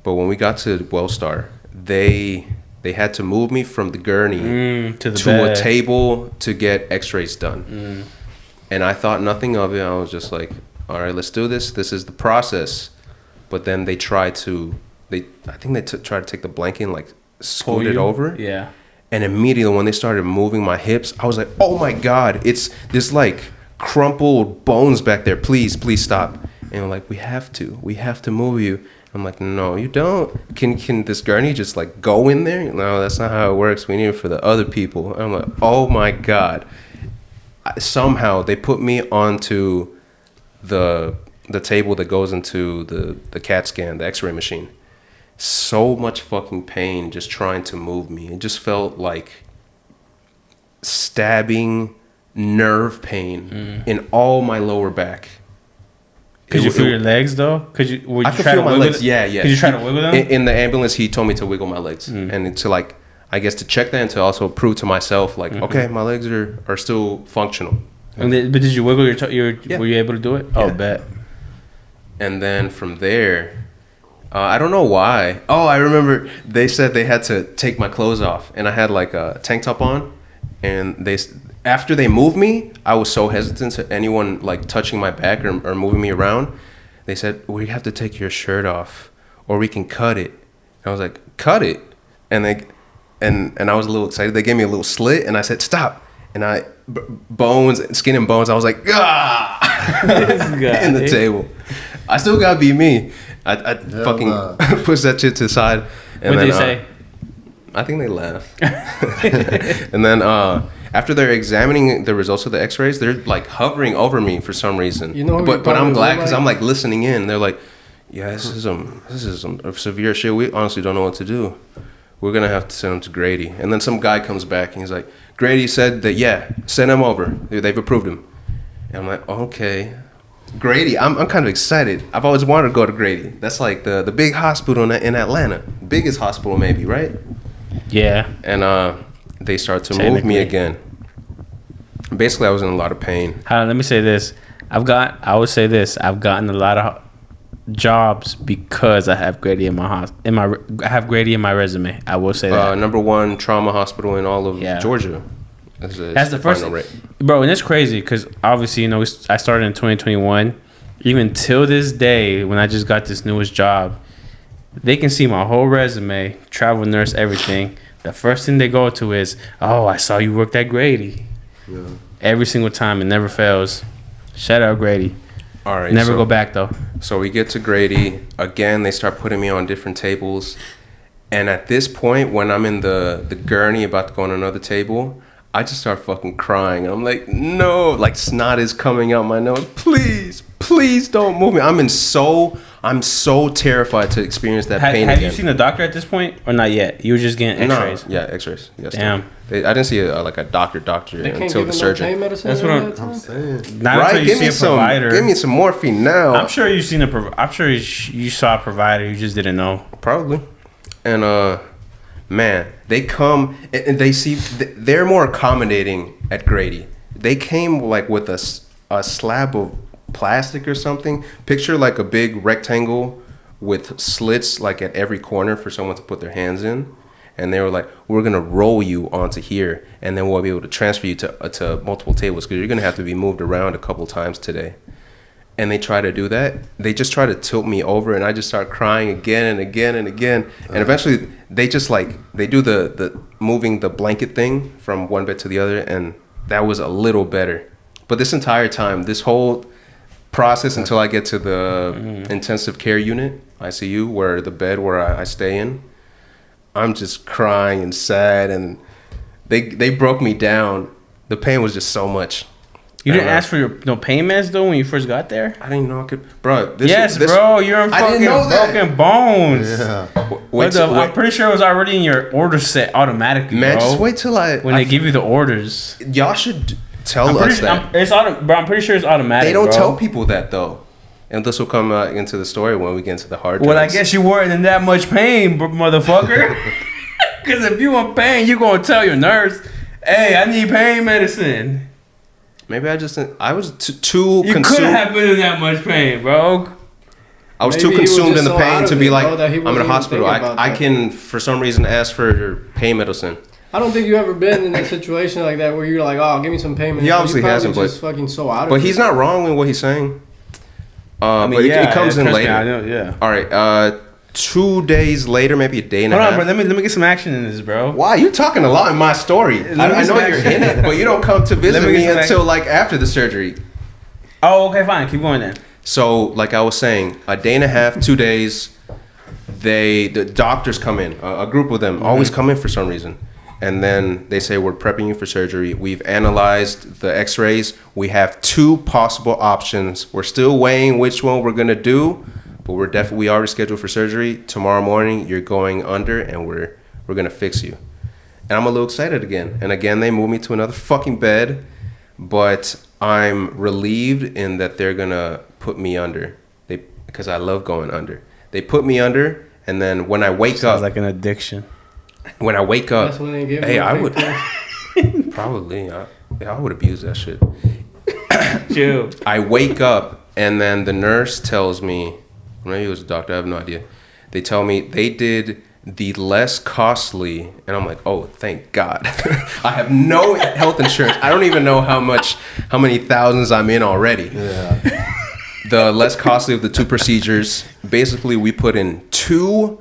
Speaker 1: but when we got to Wellstar, they had to move me from the gurney to a table to get X-rays done, and I thought nothing of it. I was just like, all right, let's do this. This is the process. But then they tried to, I think they tried to take the blanket and like scoot it over.
Speaker 2: Yeah.
Speaker 1: And immediately when they started moving my hips, I was like, oh my God, it's this like crumpled bones back there. Please stop. And they're like, we have to move you. I'm like, no, you don't. Can this gurney just like go in there? No, that's not how it works. We need it for the other people. And I'm like, oh my God. Somehow they put me onto the table that goes into the CAT scan, the X-ray machine. So much fucking pain just trying to move me. It just felt like stabbing nerve pain in all my lower back.
Speaker 2: Could you feel your legs though? I
Speaker 1: could feel my legs. Yeah.
Speaker 2: Could you try to wiggle them?
Speaker 1: In the ambulance, he told me to wiggle my legs, and to like, I guess to check that and to also prove to myself like, okay, my legs are still functional.
Speaker 2: But did you wiggle your were you able to do it?
Speaker 1: Yeah.
Speaker 2: Oh, bet.
Speaker 1: And then from there, I don't know why. Oh, I remember they said they had to take my clothes off, and I had like a tank top on, and after they moved me, I was so hesitant to anyone like touching my back or moving me around. They said, we have to take your shirt off or we can cut it. And I was like, cut it? And I was a little excited. They gave me a little slit, and I said, stop. And skin and bones, I was like, ah, in the table. I still gotta be me. I fucking push that shit to the side. And
Speaker 2: what did they say?
Speaker 1: I think they laughed. And then after they're examining the results of the X-rays, they're like hovering over me for some reason. But I'm glad because I'm like listening in. They're like, yeah, this is some severe shit. We honestly don't know what to do. We're gonna have to send him to Grady. And then some guy comes back and he's like, Grady said that send him over. They've approved him. And I'm like, okay. Grady, I'm kind of excited. I've always wanted to go to Grady. That's like the big hospital in Atlanta. Biggest hospital maybe, right?
Speaker 2: Yeah.
Speaker 1: And they start to move me again. Basically, I was in a lot of pain.
Speaker 2: Let me say this. I've gotten a lot of jobs because I have Grady in my I have Grady in my resume. I will say that.
Speaker 1: Number one trauma hospital in all of Georgia.
Speaker 2: That's the first rate. Bro, and it's crazy because obviously, I started in 2021. Even till this day, when I just got this newest job, they can see my whole resume, travel nurse, everything. The first thing they go to is, oh, I saw you worked at Grady. Yeah. Every single time. It never fails. Shout out Grady.
Speaker 1: All right.
Speaker 2: Never go back, though.
Speaker 1: So we get to Grady. Again, they start putting me on different tables. And at this point, when I'm in the gurney about to go on another table, I just start fucking crying. I'm like, no. Like snot is coming out my nose. Please don't move me. I'm so terrified to experience that pain again.
Speaker 2: Have you seen a doctor at this point or not yet? You were just getting X-rays.
Speaker 1: No, yeah, X-rays. Yes,
Speaker 2: damn.
Speaker 1: I didn't see a doctor until the surgeon.
Speaker 3: Pain medicine.
Speaker 2: That's what I'm saying. Not
Speaker 1: right?
Speaker 2: until you see a provider.
Speaker 1: Give me some morphine now.
Speaker 2: I'm sure you've seen I'm sure you saw a provider. You just didn't know.
Speaker 1: Probably. And man, they come and they see they're more accommodating at Grady. They came like with a slab of plastic or something. Picture like a big rectangle with slits like at every corner for someone to put their hands in. And they were like, we're going to roll you onto here, and then we'll be able to transfer you to multiple tables because you're going to have to be moved around a couple times today. And they try to do that. They just try to tilt me over, and I just start crying again and again and again. And eventually, they just they do the moving the blanket thing from one bed to the other, and that was a little better. But this entire time, this whole process until I get to the intensive care unit, ICU, where the bed where I stay in, I'm just crying and sad, and they broke me down. The pain was just so much.
Speaker 2: You didn't ask for your pain meds though when you first got there?
Speaker 1: I didn't know I could, bro.
Speaker 2: Bro, you're in fucking broken bones. Yeah. I'm pretty sure it was already in your order set automatically.
Speaker 1: Man,
Speaker 2: bro.
Speaker 1: Just wait till
Speaker 2: they give you the orders.
Speaker 1: Y'all should tell us that.
Speaker 2: Bro, I'm pretty sure it's automatic.
Speaker 1: They don't tell people that though. And this will come into the story when we get into the hard drugs.
Speaker 2: Well, I guess you weren't in that much pain, motherfucker. Because if you in pain, you going to tell your nurse, hey, I need pain medicine.
Speaker 1: Maybe I was too
Speaker 2: You
Speaker 1: consumed.
Speaker 2: couldn't have been in that much pain, bro.
Speaker 1: I was
Speaker 3: Maybe
Speaker 1: too consumed in the
Speaker 3: so
Speaker 1: pain to be like,
Speaker 3: bro,
Speaker 1: I'm in a hospital. I can, for some reason, ask for pain medicine.
Speaker 3: I don't think you ever been in a situation like that where you're like, oh, give me some payment.
Speaker 1: He obviously hasn't, but
Speaker 3: fucking so out of
Speaker 1: but he's not wrong in what he's saying.
Speaker 2: I mean,
Speaker 1: but it comes in later.
Speaker 2: Me, I know, yeah.
Speaker 1: All right. 2 days later, maybe a day and a half.
Speaker 2: Hold on, bro. Let me get some action in this, bro.
Speaker 1: Wow, you're talking a lot in my story. I know you're in it, but you don't come to visit me until like after the surgery.
Speaker 2: Oh, okay, fine. Keep going then.
Speaker 1: So, like I was saying, a day and a half, 2 days, the doctors come in. A group of them always come in for some reason. And then they say, we're prepping you for surgery. We've analyzed the x-rays. We have 2 possible options. We're still weighing which one we're going to do, but we already scheduled for surgery. Tomorrow morning, you're going under, and we're going to fix you. And I'm a little excited again. And again, they move me to another fucking bed, but I'm relieved in that they're going to put me under because I love going under. They put me under, and then when I wake up...
Speaker 2: Sounds like an addiction.
Speaker 1: When I wake up,
Speaker 3: that's when they give
Speaker 1: hey, I would probably I would abuse that shit.
Speaker 2: Chill.
Speaker 1: I wake up and then the nurse tells me, maybe it was a doctor, I have no idea. They tell me they did the less costly, and I'm like, oh, thank God. I have no health insurance. I don't even know how many thousands I'm in already.
Speaker 4: Yeah.
Speaker 1: The less costly of the 2 procedures. Basically, we put in 2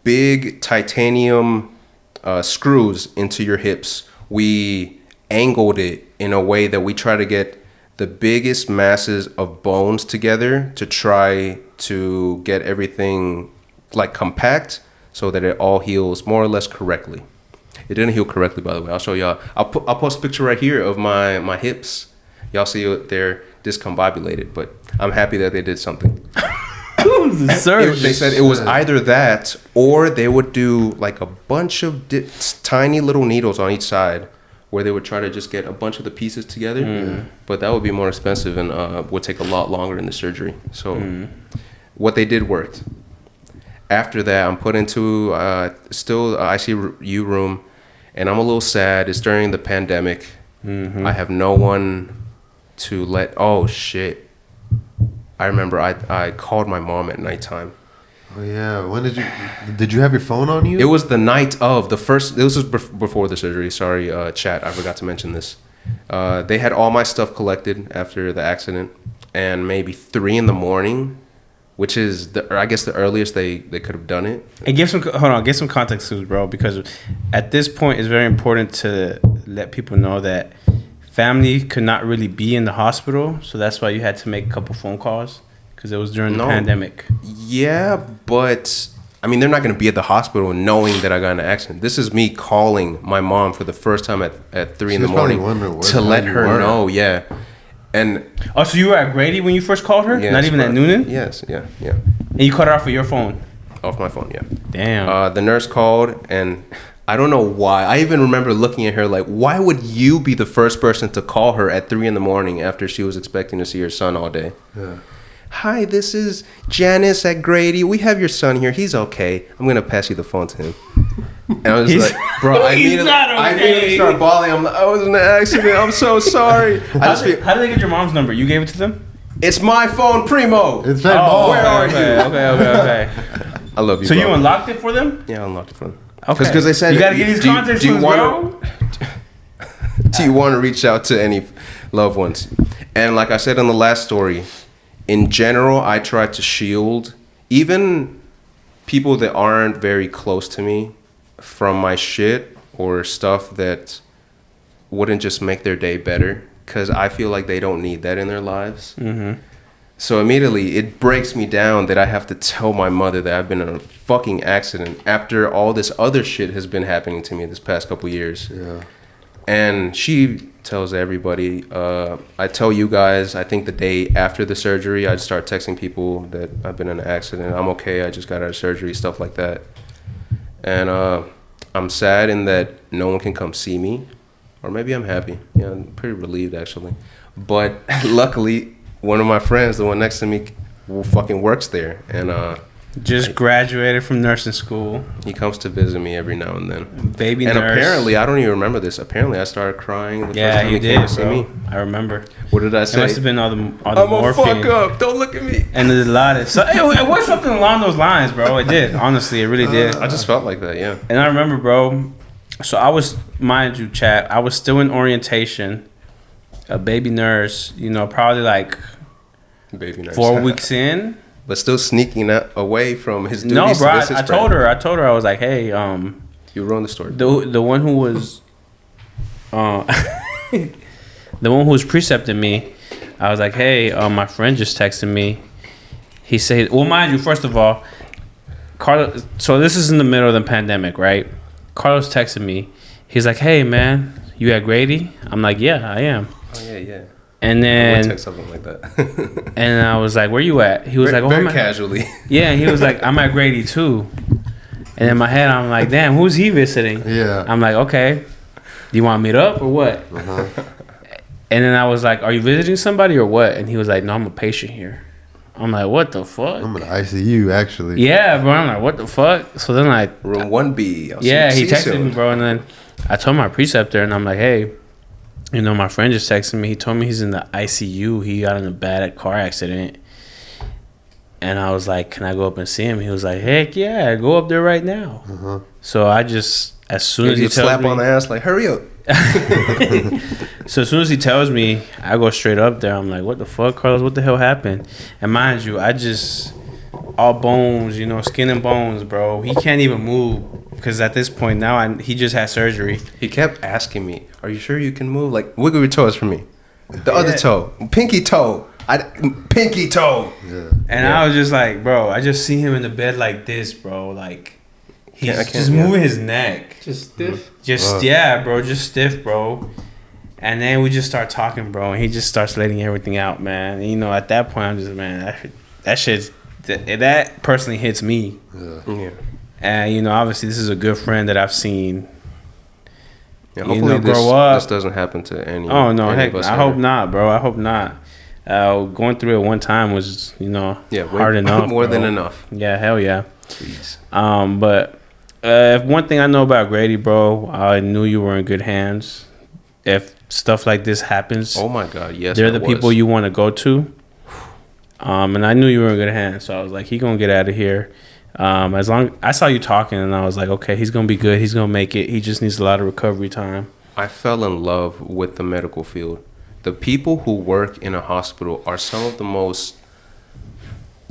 Speaker 1: big titanium screws into your hips. We angled it in a way that we try to get the biggest masses of bones together to try to get everything like compact so that it all heals more or less correctly. It didn't heal correctly, by the way. I'll show y'all. I'll post a picture right here of my hips. Y'all see they're discombobulated, but I'm happy that they did something. They said it was either that or they would do like a bunch of tiny little needles on each side where they would try to just get a bunch of the pieces together. But that would be more expensive and would take a lot longer in the surgery. So what they did worked. After that, I'm put into still ICU room, and I'm a little sad. It's during the pandemic. I have no one to let... Oh, shit. I remember I called my mom at nighttime.
Speaker 4: Oh yeah, when did you have your phone on you?
Speaker 1: It was the night of the first. This was before the surgery. Sorry, chat. I forgot to mention this. They had all my stuff collected after the accident, and maybe 3 a.m, which is I guess the earliest they could have done it.
Speaker 2: And give some context to it, bro, because at this point it's very important to let people know that family could not really be in the hospital, so that's why you had to make a couple phone calls because it was during the pandemic.
Speaker 1: Yeah, but I mean, they're not going to be at the hospital knowing that I got in an accident. This is me calling my mom for the first time at 3 a.m. to let her know. Yeah, and
Speaker 2: so you were at Grady when you first called her?
Speaker 1: Yes,
Speaker 2: not even at Noonan?
Speaker 1: Yes, yeah.
Speaker 2: And you called her off of your phone?
Speaker 1: Off my phone, yeah.
Speaker 2: Damn.
Speaker 1: The nurse called, and I don't know why. I even remember looking at her like, why would you be the first person to call her at 3 a.m. after she was expecting to see her son all day?
Speaker 4: Yeah.
Speaker 1: Hi, this is Janice at Grady. We have your son here. He's okay. I'm going to pass you the phone to him. And I was like, bro, I immediately started bawling. I'm like, I was in an accident. I'm so sorry.
Speaker 2: How did they get your mom's number? You gave it to them?
Speaker 1: It's my phone, Primo.
Speaker 4: It's Primo.
Speaker 1: Oh, where are you?
Speaker 2: Okay.
Speaker 1: I love you,
Speaker 2: So
Speaker 1: bro.
Speaker 2: you unlocked it for them?
Speaker 1: Yeah, I unlocked it for them.
Speaker 2: Okay.
Speaker 1: Because they said,
Speaker 2: you got to get these contacts, bro.
Speaker 1: Do you want to reach out to any loved ones? And like I said in the last story, in general, I try to shield even people that aren't very close to me from my shit or stuff that wouldn't just make their day better, because I feel like they don't need that in their lives. So immediately it breaks me down that I have to tell my mother that I've been in a fucking accident after all this other shit has been happening to me this past couple years.
Speaker 4: Yeah.
Speaker 1: And she tells everybody. I tell you guys, I think the day after the surgery, I'd start texting people that I've been in an accident. I'm okay. I just got out of surgery, stuff like that. And I'm sad in that no one can come see me. Or maybe I'm happy. Yeah, I'm pretty relieved, actually. But luckily, one of my friends, the one next to me, fucking works there. And
Speaker 2: Just graduated from nursing school.
Speaker 1: He comes to visit me every now and then.
Speaker 2: Baby
Speaker 1: and
Speaker 2: nurse.
Speaker 1: Apparently, I don't even remember this. Apparently, I started crying the first time he came to see me.
Speaker 2: I remember.
Speaker 1: What did I say?
Speaker 2: It must have been all the morphine.
Speaker 1: I'm gonna fuck up. Don't look at me.
Speaker 2: And there's a lot of... So it was something along those lines, bro. It did. Honestly, it really did.
Speaker 1: I just felt like that, yeah.
Speaker 2: And I remember, bro... So I was... Mind you, chat. I was still in orientation. A baby nurse. You know, probably like...
Speaker 1: Baby nurse.
Speaker 2: 4 weeks in.
Speaker 1: But still sneaking away from his duties.
Speaker 2: No, bro. I told her. I was like, hey,
Speaker 1: You ruined the story.
Speaker 2: The one who was, the one who was precepting me, I was like, hey, my friend just texted me. He said, well, mind you, first of all, Carlos. So this is in the middle of the pandemic, right? Carlos texted me. He's like, hey, man, you at Grady? I'm like, yeah, I am.
Speaker 1: Oh yeah.
Speaker 2: And then
Speaker 1: I would text something like that.
Speaker 2: And I was like, where you at? He was like,
Speaker 1: very casually.
Speaker 2: Yeah, he was like, I'm at Grady too. And in my head, I'm like, damn, who's he visiting?
Speaker 4: Yeah.
Speaker 2: I'm like, okay, do you want to meet up or what?
Speaker 4: Uh-huh.
Speaker 2: And then I was like, are you visiting somebody or what? And he was like, no, I'm a patient here. I'm like, what the fuck?
Speaker 4: I'm in the ICU, actually.
Speaker 2: Yeah, bro. I'm like, what the fuck? So then like,
Speaker 1: room 1B.
Speaker 2: He texted me, bro. And then I told my preceptor, and I'm like, hey, you know, my friend just texted me. He told me he's in the ICU. He got in a bad car accident. And I was like, can I go up and see him? He was like, heck yeah, go up there right now.
Speaker 4: Uh-huh.
Speaker 2: So I just, as soon as he tells
Speaker 1: slap
Speaker 2: me,
Speaker 1: on the ass like, hurry up.
Speaker 2: So as soon as he tells me, I go straight up there. I'm like, what the fuck, Carlos? What the hell happened? And mind you, I just, all bones, you know, skin and bones, bro. He can't even move because at this point now, he just had surgery.
Speaker 1: He kept asking me, are you sure you can move? Like, wiggle your toes for me. The other toe. Pinky toe. Pinky toe.
Speaker 4: Yeah.
Speaker 2: And I was just like, bro, I just see him in the bed like this, bro. Like, he's just moving his neck.
Speaker 3: Just stiff?
Speaker 2: Yeah, bro. Just stiff, bro. And then we just start talking, bro. And he just starts letting everything out, man. And, you know, at that point, I'm just, man, that personally hits me.
Speaker 1: Yeah.
Speaker 2: And, you know, obviously, this is a good friend that I've seen.
Speaker 1: Yeah, hopefully this doesn't happen to any.
Speaker 2: Oh, no, heck, I hope not, bro. I hope not. Going through it one time was, you know, hard enough.
Speaker 1: More than enough.
Speaker 2: Yeah, hell yeah.
Speaker 1: Please.
Speaker 2: But if one thing I know about Grady, bro, I knew you were in good hands. If stuff like this happens,
Speaker 1: oh my God, yes,
Speaker 2: they're the people you want to go to. And I knew you were in good hands, so I was like, he gonna get out of here. As long I saw you talking, and I was like, okay, he's gonna be good. He's gonna make it. He just needs a lot of recovery time.
Speaker 1: I fell in love with the medical field. The people who work in a hospital are some of the most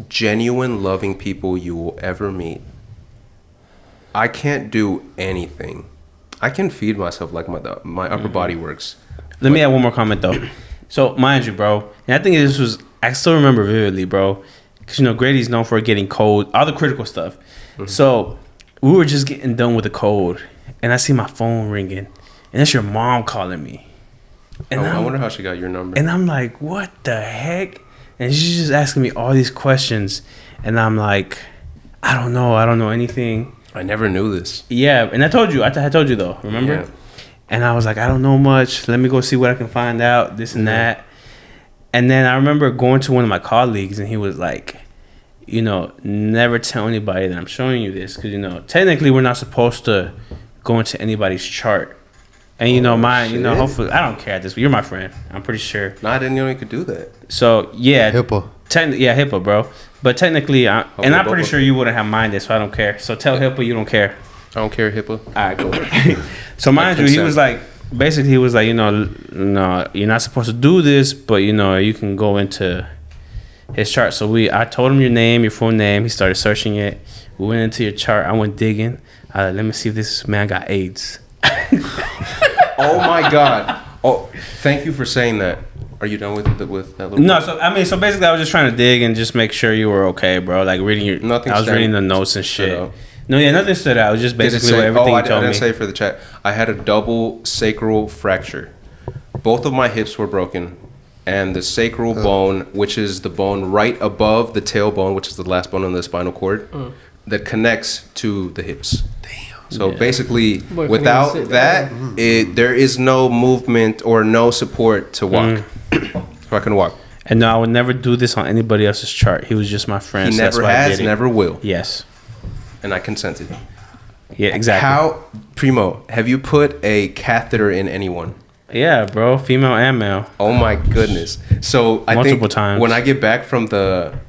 Speaker 1: genuine, loving people you will ever meet. I can't do anything. I can feed myself like my upper body works.
Speaker 2: Let me add one more comment though. So mind you, bro, and I think I still remember vividly, bro, because you know Grady's known for getting cold, all the critical stuff. Mm-hmm. So we were just getting done with the cold, and I see my phone ringing, and that's your mom calling me. And
Speaker 1: I wonder how she got your number.
Speaker 2: And I'm like, what the heck? And she's just asking me all these questions, and I'm like, I don't know anything.
Speaker 1: I never knew this.
Speaker 2: Yeah, and I told you though, remember? Yeah. And I was like, I don't know much. Let me go see what I can find out, this and that. And then I remember going to one of my colleagues, and he was like, you know, never tell anybody that I'm showing you this. Because, you know, technically we're not supposed to go into anybody's chart. And, you know, hopefully, I don't care at this, but you're my friend. I'm pretty sure.
Speaker 1: No, I didn't know you could do that.
Speaker 2: So, yeah.
Speaker 4: HIPAA.
Speaker 2: HIPAA, bro. But technically, I'm pretty sure you wouldn't have minded, so I don't care. So tell HIPAA you don't care.
Speaker 1: I don't care, HIPAA.
Speaker 2: All right, cool. So mind you, he was like, you know, no, you're not supposed to do this, but, you know, you can go into his chart. So I told him your name, your full name. He started searching it. We went into your chart. I went digging. Let me see if this man got AIDS.
Speaker 1: Oh my God! Oh, thank you for saying that. Are you done with that little?
Speaker 2: No, so basically, I was just trying to dig and just make sure you were okay, bro. Like reading I was reading the notes and shit. No, yeah, nothing stood out. It was just basically everything you told me.
Speaker 1: I didn't say for the chat. I had a double sacral fracture. Both of my hips were broken, and the sacral bone, which is the bone right above the tailbone, which is the last bone on the spinal cord, that connects to the hips. So basically, without that, there is no movement or no support to walk. So I can walk.
Speaker 2: And no, I would never do this on anybody else's chart. He was just my friend.
Speaker 1: He
Speaker 2: so
Speaker 1: never has, never will.
Speaker 2: Yes.
Speaker 1: And I consented.
Speaker 2: Yeah, exactly.
Speaker 1: How, Primo, have you put a catheter in anyone?
Speaker 2: Yeah, bro. Female and male.
Speaker 1: Oh my goodness. So I
Speaker 2: Multiple
Speaker 1: think
Speaker 2: times.
Speaker 1: when I get back from the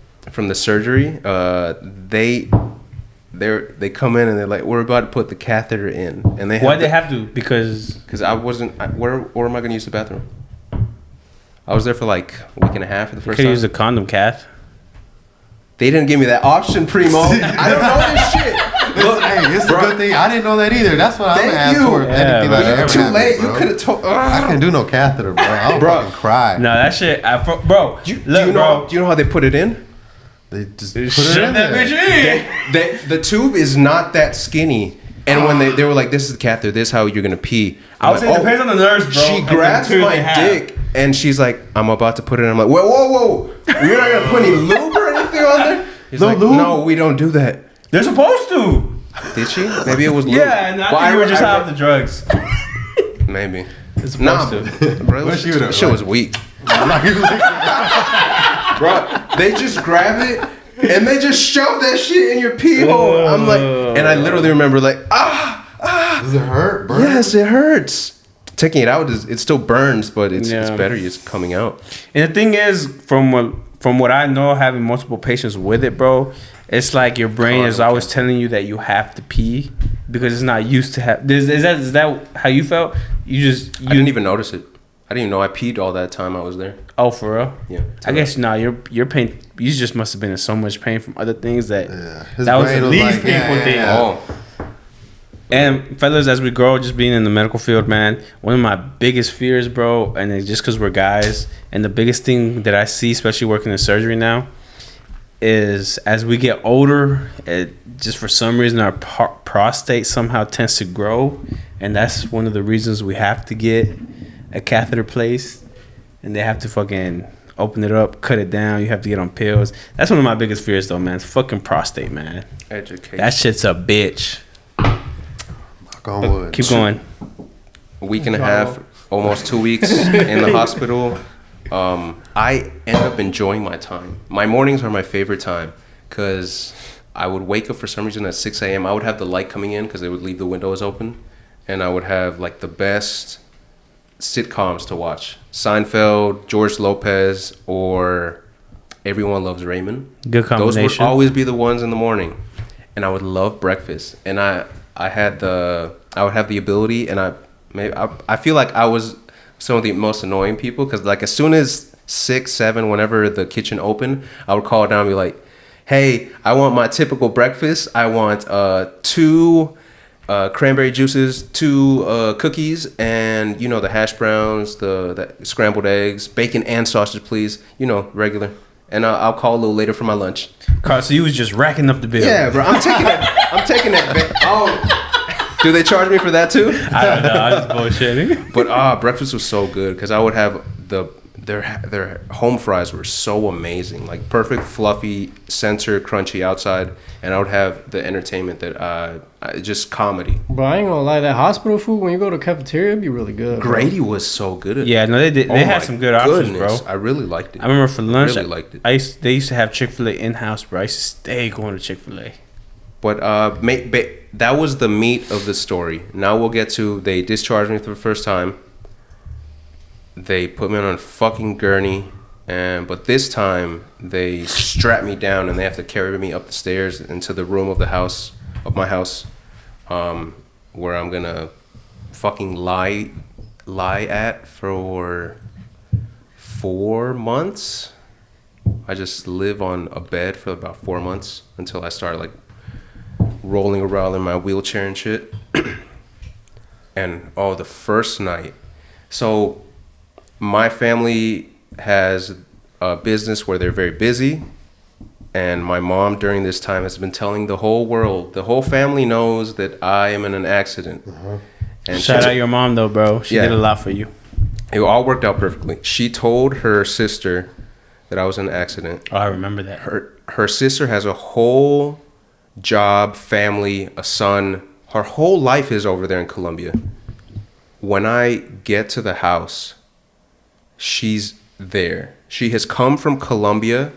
Speaker 1: surgery, they come in and they're like, we're about to put the catheter in, and they have
Speaker 2: why'd they have to? Because
Speaker 1: I wasn't. Where am I going to use the bathroom? I was there for like a week and a half for the first time.
Speaker 2: Could use a condom, Kath.
Speaker 1: They didn't give me that option, Primo. I don't know this shit.
Speaker 4: Hey, it's a good thing. I didn't know that either. That's what I'm gonna ask for.
Speaker 1: Anything like that too late. Bro. You could have told.
Speaker 4: I couldn't do no catheter, bro. I would fucking cry.
Speaker 2: No, that shit, bro.
Speaker 1: Do you know how they put it in?
Speaker 4: They just put it in
Speaker 2: that bitch in.
Speaker 1: The tube is not that skinny. And when they were like, this is the catheter, this is how you're going to pee.
Speaker 2: I was saying, it depends on the nurse, bro.
Speaker 1: She grabs my dick, and she's like, I'm about to put it in. I'm like, whoa. You're not going to put any lube or anything on there? He's like, no, we don't do that.
Speaker 2: They're supposed to.
Speaker 1: Did she? Maybe it was lube.
Speaker 2: Yeah, and I think you were just out of the drugs.
Speaker 1: Maybe.
Speaker 2: It's supposed to.
Speaker 1: Bro, this shit was weak. Bro, they just grab it and they just shove that shit in your pee hole. I'm like, and I literally remember like,
Speaker 4: Does it hurt? Burn?
Speaker 1: Yes, it hurts. Taking it out it still burns, but it's better just coming out.
Speaker 2: And the thing is, from what I know, having multiple patients with it, bro, it's like your brain is always telling you that you have to pee because it's not used to have. Is that how you felt? I
Speaker 1: didn't even notice it. I didn't even know I peed all that time I was there.
Speaker 2: Oh, for real?
Speaker 1: Yeah.
Speaker 2: I guess your pain. You just must have been in so much pain from other things that
Speaker 4: that
Speaker 2: was the least painful thing.
Speaker 4: Yeah.
Speaker 1: Oh.
Speaker 2: And fellas, as we grow, just being in the medical field, man, one of my biggest fears, bro, and it's just because we're guys, and the biggest thing that I see, especially working in surgery now, is as we get older, it just for some reason our prostate somehow tends to grow, and that's one of the reasons we have to get a catheter placed, and they have to fucking open it up, cut it down. You have to get on pills. That's one of my biggest fears, though, man. It's fucking prostate, man.
Speaker 1: Education.
Speaker 2: That shit's a bitch. Keep going.
Speaker 1: A week and a half, almost 2 weeks in the hospital. I end up enjoying my time. My mornings are my favorite time because I would wake up for some reason at 6 a.m. I would have the light coming in because they would leave the windows open, and I would have like the best sitcoms to watch: Seinfeld, George Lopez, or Everyone Loves Raymond.
Speaker 2: Good combination.
Speaker 1: Those would always be the ones in the morning, and I would love breakfast. And I would have the ability, and I feel like I was some of the most annoying people because like as soon as 6, 7, whenever the kitchen opened, I would call down and be like, "Hey, I want my typical breakfast. I want 2 cranberry juices, 2 cookies, and the hash browns, the scrambled eggs, bacon and sausage, please. Regular. And I'll call a little later for my lunch."
Speaker 2: Carl, so you was just racking up the bill.
Speaker 1: Yeah, bro. I'm taking that. Oh, do they charge me for that too?
Speaker 2: I don't know. I'm just bullshitting.
Speaker 1: But breakfast was so good because I would have their home fries were so amazing, like perfect, fluffy, center, crunchy outside, and I would have the entertainment that just comedy.
Speaker 3: But I ain't gonna lie, that hospital food when you go to cafeteria it'd be really good.
Speaker 1: Grady was so good at it.
Speaker 2: Yeah, no, they did. They had some good options, bro.
Speaker 1: I really liked it.
Speaker 2: I remember for lunch,
Speaker 1: I really liked it.
Speaker 2: They used to have Chick-fil-A in house, bro. I used to stay going to Chick-fil-A.
Speaker 1: But that was the meat of the story. Now we'll get to they discharged me for the first time. They put me on a fucking gurney, but this time they strap me down and they have to carry me up the stairs into the room of my house, where I'm gonna fucking lie at for 4 months. I just live on a bed for about 4 months until I start like rolling around in my wheelchair and shit. And the first night, so my family has a business where they're very busy, and my mom during this time has been telling the whole world, the whole family knows that I am in an accident. And
Speaker 2: shout out your mom though, bro. She did a lot for you.
Speaker 1: It all worked out perfectly. She told her sister that I was in an accident.
Speaker 2: Oh, I remember that.
Speaker 1: Her sister has a whole job, family, a son. Her whole life is over there in Colombia. When I get to the house, she's there. She has come from Colombia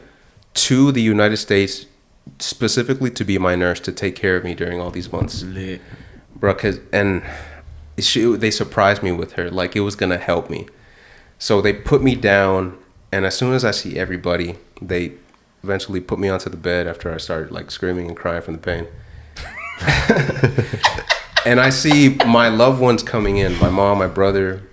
Speaker 1: to the United States specifically to be my nurse, to take care of me during all these months.
Speaker 2: Lit.
Speaker 1: Bro, they surprised me with her like it was gonna help me. So they put me down, and as soon as I see everybody, they eventually put me onto the bed after I started like screaming and crying from the pain. And I see my loved ones coming in, my mom, my brother,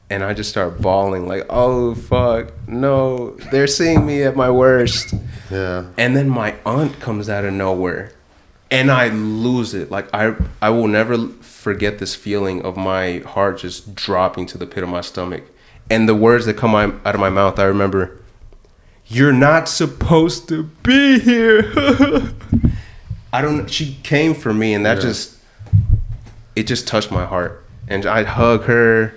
Speaker 1: and I just start bawling like, oh fuck, no, they're seeing me at my worst.
Speaker 4: Yeah.
Speaker 1: And then my aunt comes out of nowhere, and I lose it. Like I will never forget this feeling of my heart just dropping to the pit of my stomach. And the words that come out of my mouth, I remember, "You're not supposed to be here." She came for me, and that it just touched my heart. And I'd hug her,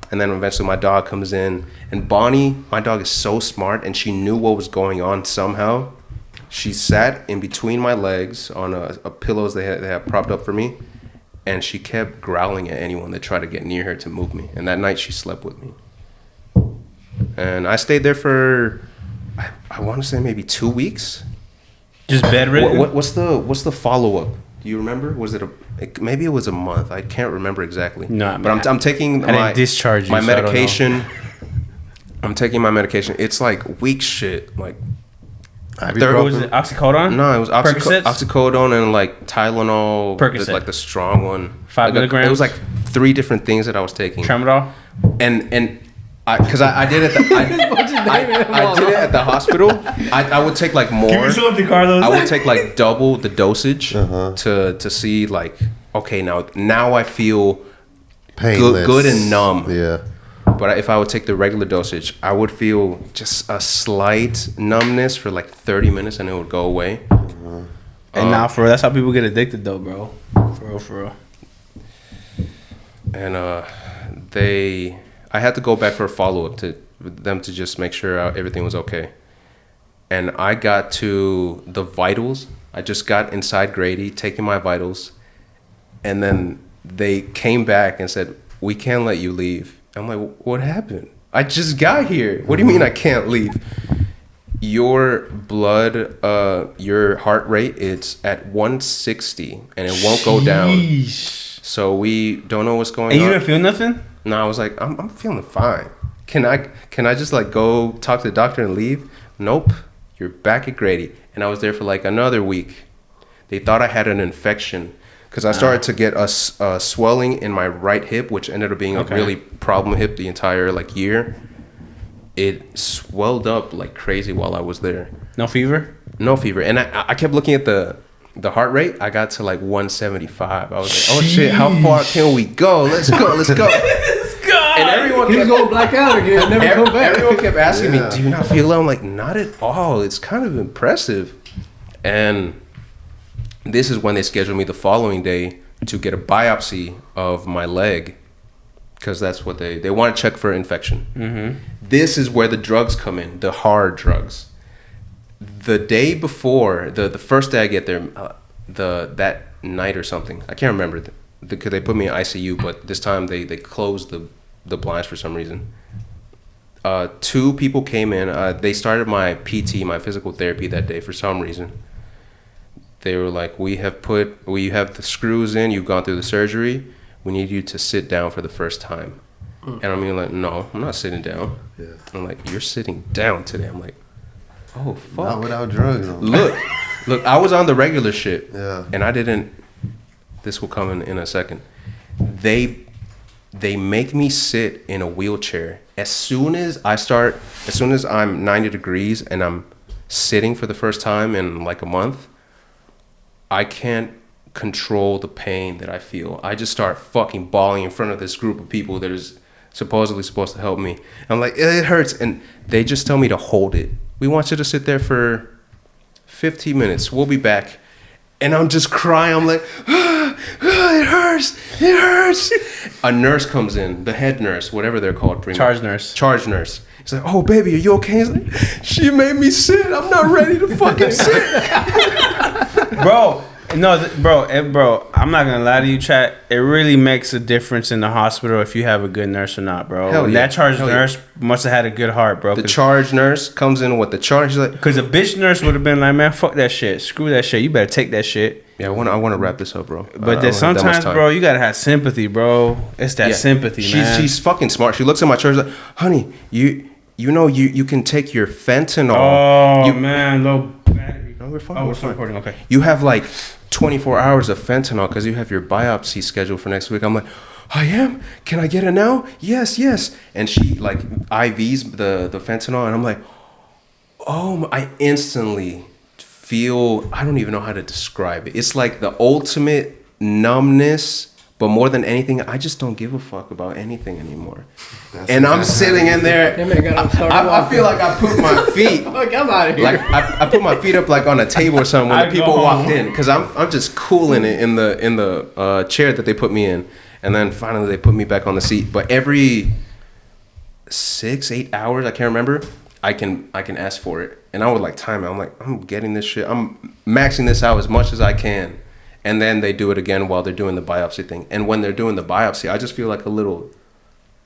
Speaker 1: and then eventually my dog comes in. And Bonnie, my dog, is so smart, and she knew what was going on somehow. She sat in between my legs on a pillows they had propped up for me, and she kept growling at anyone that tried to get near her to move me. And that night she slept with me. And I stayed there for, I want to say maybe 2 weeks.
Speaker 2: Just bedridden?
Speaker 1: What's the follow-up? Do you remember? Was it maybe it was a month? I can't remember exactly.
Speaker 2: No,
Speaker 1: but I'm taking my
Speaker 2: discharge
Speaker 1: my medication. I'm taking my medication. It's like weak shit. Like,
Speaker 2: was it oxycodone?
Speaker 1: No, it was oxycodone and like Tylenol, like the strong one.
Speaker 2: 5 milligrams.
Speaker 1: It was like 3 different things that I was taking.
Speaker 2: Tramadol.
Speaker 1: And because I did it I did it at the hospital. I would take like more.
Speaker 2: Give me some of the Carlos.
Speaker 1: I would take like double the dosage to see like, okay, now I feel
Speaker 4: painless,
Speaker 1: good and numb.
Speaker 4: Yeah.
Speaker 1: But if I would take the regular dosage, I would feel just a slight numbness for like 30 minutes, and it would go away.
Speaker 2: And now, that's how people get addicted, though, bro. For real.
Speaker 1: And I had to go back for a follow-up to them to just make sure everything was okay. And I got to the vitals. I just got inside Grady, taking my vitals. And then they came back and said, "We can't let you leave." I'm like, "What happened? I just got here. What do you mean I can't leave?" Your blood, your heart rate, it's at 160, and it won't go down. So we don't know what's going on.
Speaker 2: And you didn't feel nothing?
Speaker 1: No, I was like, I'm feeling fine. Can I just like go talk to the doctor and leave? Nope, you're back at Grady. And I was there for like another week. They thought I had an infection because I started to get a swelling in my right hip, which ended up being a really problem hip the entire like year. It swelled up like crazy while I was there.
Speaker 2: No fever?
Speaker 1: No fever. And I kept looking at the heart rate. I got to like 175. I was like, oh shit, how far can we go? Let's go. And everyone
Speaker 3: kept going black out again. Never come back.
Speaker 1: Everyone kept asking me, "Do you not feel it?" I'm like, not at all. It's kind of impressive. And this is when they scheduled me the following day to get a biopsy of my leg, because that's what they want to check for infection. Mm-hmm. This is where the drugs come in, the hard drugs. The day before, the first day I get there, that night or something, I can't remember, because they put me in ICU, but this time they closed the blinds for some reason. 2 people came in. They started my PT, my physical therapy that day for some reason. They were like, we have the screws in, you've gone through the surgery, we need you to sit down for the first time. And I'm like, no, I'm not sitting down. Yeah. I'm like, you're sitting down today. I'm like, oh fuck.
Speaker 4: Not without drugs.
Speaker 1: Look, I was on the regular shit.
Speaker 4: Yeah.
Speaker 1: And I didn't. This will come in a second. They make me sit in a wheelchair. As soon as I'm 90 degrees and I'm sitting for the first time in like a month, I can't control the pain that I feel. I just start fucking bawling in front of this group of people that is supposedly supposed to help me. I'm like, it hurts. And they just tell me to hold it. We want you to sit there for 15 minutes. We'll be back. And I'm just crying. I'm like, it hurts. It hurts. A nurse comes in, the head nurse, whatever they're called.
Speaker 2: Charge nurse.
Speaker 1: He's like, oh, baby, are you okay? He's like, she made me sit. I'm not ready to fucking sit.
Speaker 2: Bro, No, bro, I'm not gonna lie to you, chat. It really makes a difference in the hospital if you have a good nurse or not, bro.
Speaker 1: Hell yeah.
Speaker 2: That charge nurse must have had a good heart, bro.
Speaker 1: The charge nurse comes in with the charge.
Speaker 2: Because a bitch nurse would have been like, man, fuck that shit, screw that shit. You better take that shit.
Speaker 1: Yeah, I want to wrap this up, bro.
Speaker 2: But then sometimes, bro, you gotta have sympathy, bro. It's that sympathy, man.
Speaker 1: She's fucking smart. She looks at my charge like, honey, you know you can take your fentanyl.
Speaker 2: Oh man, low battery.
Speaker 1: No, we're fine.
Speaker 2: Oh, we're still recording. Okay.
Speaker 1: You have like 24 hours of fentanyl because you have your biopsy scheduled for next week. I'm like, I am? Can I get it now? Yes. And she like IVs the fentanyl, and I'm like, oh, I instantly feel, I don't even know how to describe it. It's like the ultimate numbness. But more than anything, I just don't give a fuck about anything anymore. And I'm sitting in there. I feel like I put my feet.
Speaker 3: Fuck, I'm out of here.
Speaker 1: Like I put my feet up like on a table or something when the people walked in, because I'm just cooling it in the chair that they put me in, and then finally they put me back on the seat. But every 6-8 hours, I can't remember, I can ask for it, and I would like time it. I'm like, I'm getting this shit. I'm maxing this out as much as I can. And then they do it again while they're doing the biopsy thing. And when they're doing the biopsy, I just feel like a little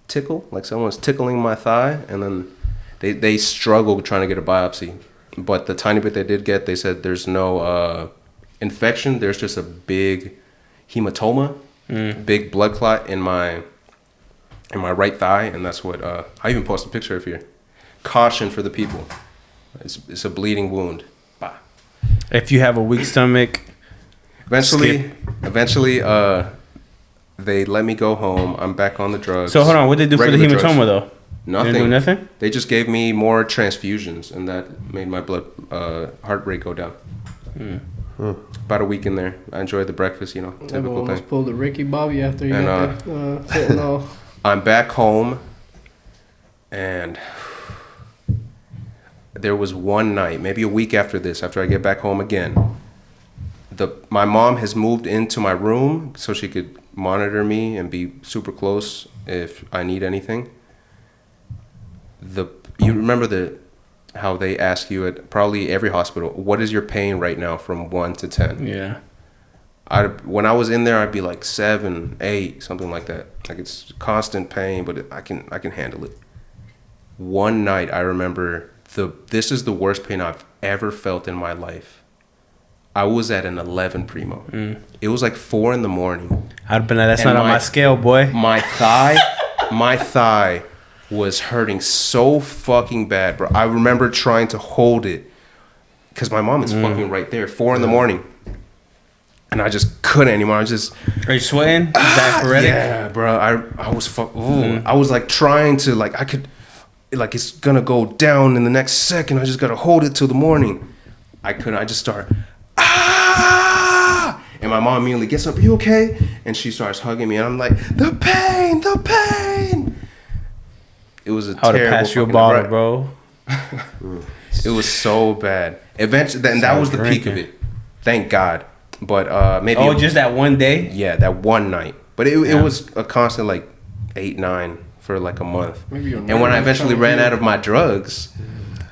Speaker 1: tickle, like someone's tickling my thigh. And then they struggle trying to get a biopsy. But the tiny bit they did get, they said there's no infection. There's just a big hematoma, big blood clot in my right thigh. And that's what, I even posted a picture of here. Caution for the people. It's a bleeding wound. Bah.
Speaker 2: If you have a weak stomach...
Speaker 1: Eventually, they let me go home. I'm back on the drugs.
Speaker 2: So hold on, what did they do for the hematoma though?
Speaker 1: Nothing.
Speaker 2: They didn't do nothing?
Speaker 1: They just gave me more transfusions, and that made my blood heart rate go down. About a week in there. I enjoyed the breakfast, typical thing.
Speaker 3: Almost pulled the Ricky Bobby after you got that sitting off.
Speaker 1: I'm back home, and there was one night, maybe a week after this, after I get back home again. My mom has moved into my room so she could monitor me and be super close if I need anything. You remember how they ask you at probably every hospital, what is your pain right now from 1 to 10?
Speaker 2: Yeah.
Speaker 1: When I was in there, I'd be like 7, 8, something like that. Like it's constant pain, but I can handle it. One night, I remember this is the worst pain I've ever felt in my life. I was at an 11 primo. It was like 4 in the morning.
Speaker 2: I'd have been like, that's not on my scale, boy.
Speaker 1: My thigh was hurting so fucking bad, bro. I remember trying to hold it because my mom is fucking right there, 4 in the morning. And I just couldn't anymore. Are
Speaker 2: you sweating?
Speaker 1: Yeah, bro. I was I was like trying to like it's gonna go down in the next second. I just gotta hold it till the morning. I couldn't. I just start. And my mom immediately gets up, you okay? And she starts hugging me, and I'm like, the pain. It was a terrible. I would have passed you a bottle, bro. It was so bad. Eventually, and that was the peak of it. Thank God. But maybe.
Speaker 2: Oh, just that one day?
Speaker 1: Yeah, that one night. But it was a constant like 8, 9 for like a month. And when I eventually ran out of my drugs,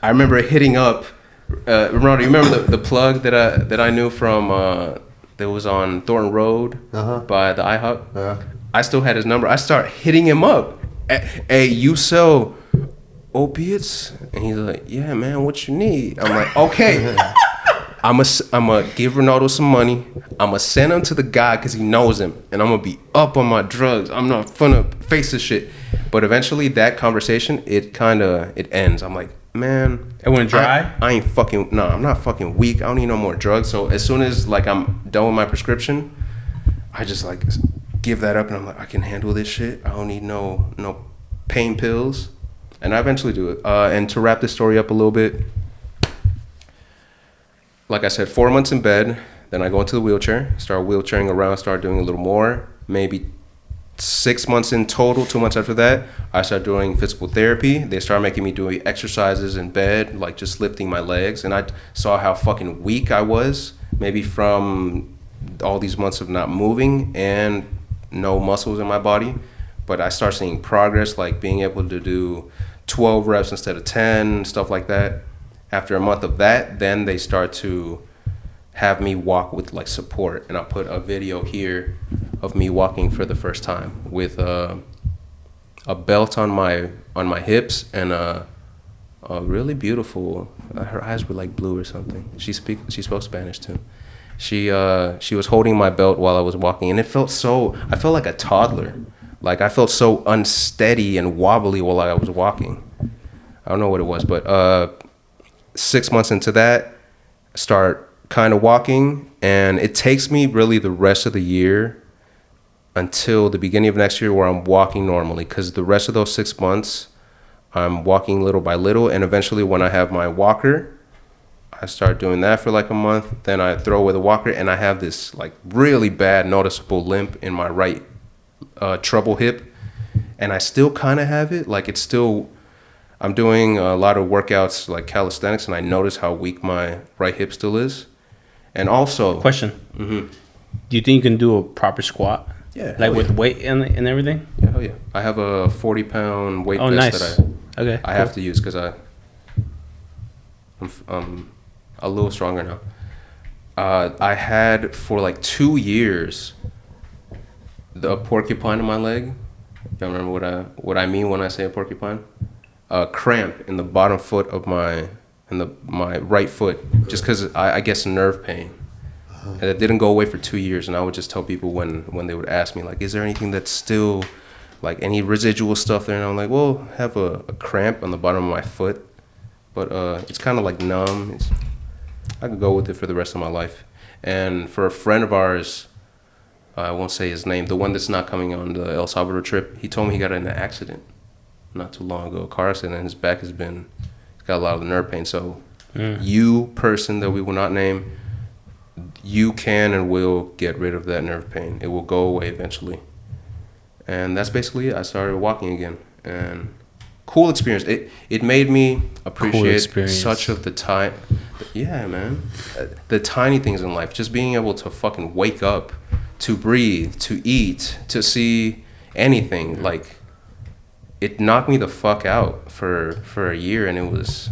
Speaker 1: I remember hitting up. Ronaldo, you remember the plug that I knew from that was on Thornton Road by the IHOP? I still had his number. I start hitting him up. Hey, you sell opiates? And he's like, yeah, man, what you need? I'm like, okay. I'm gonna give Ronaldo some money. I'm gonna send him to the guy because he knows him, and I'm gonna be up on my drugs. I'm not gonna face this shit. But eventually, that conversation it ends. I'm like, man,
Speaker 2: it went dry.
Speaker 1: I'm not fucking weak. I don't need no more drugs. So as soon as like I'm done with my prescription, I just like give that up, and I'm like, I can handle this shit. I don't need no pain pills, and I eventually do it. And to wrap this story up a little bit. Like I said, 4 months in bed, then I go into the wheelchair, start wheelchairing around, start doing a little more. Maybe 6 months in total, 2 months after that, I start doing physical therapy. They start making me do exercises in bed, like just lifting my legs. And I saw how fucking weak I was, maybe from all these months of not moving and no muscles in my body. But I start seeing progress, like being able to do 12 reps instead of 10, stuff like that. After a month of that, then they start to have me walk with like support, and I'll put a video here of me walking for the first time with a belt on my hips and a really beautiful. Her eyes were like blue or something. She spoke Spanish too. She was holding my belt while I was walking, and I felt like a toddler. Like I felt so unsteady and wobbly while I was walking. I don't know what it was, but 6 months into that, I start kind of walking, and it takes me really the rest of the year until the beginning of next year where I'm walking normally, because the rest of those 6 months I'm walking little by little, and eventually when I have my walker, I start doing that for like a month. Then I throw away the walker, and I have this like really bad noticeable limp in my right treble hip, and I still kind of have it. Like it's still, I'm doing a lot of workouts like calisthenics, and I notice how weak my right hip still is. And also,
Speaker 2: question:
Speaker 1: mm-hmm.
Speaker 2: Do you think you can do a proper squat?
Speaker 1: Yeah,
Speaker 2: like with weight and everything.
Speaker 1: Yeah, hell yeah. I have a 40-pound weight vest
Speaker 2: nice.
Speaker 1: that I have to use because I'm a little stronger now. I had for like 2 years the porcupine in my leg. Y'all remember what I mean when I say a porcupine? A cramp in the bottom foot of my right foot, just because I guess nerve pain. And it didn't go away for 2 years, and I would just tell people when they would ask me like, is there anything that's still like any residual stuff there? And I'm like, well, I have a cramp on the bottom of my foot, but it's kind of like numb. I could go with it for the rest of my life. And for a friend of ours, I won't say his name, the one that's not coming on the El Salvador trip, he told me he got in an accident not too long ago, a car accident, and his back he's got a lot of the nerve pain. So you person that we will not name, you can and will get rid of that nerve pain. It will go away eventually. And that's basically it. I started walking again, and cool experience. It made me appreciate such of the time. Yeah, man. The tiny things in life. Just being able to fucking wake up, to breathe, to eat, to see anything. Like, it knocked me the fuck out for a year, and it was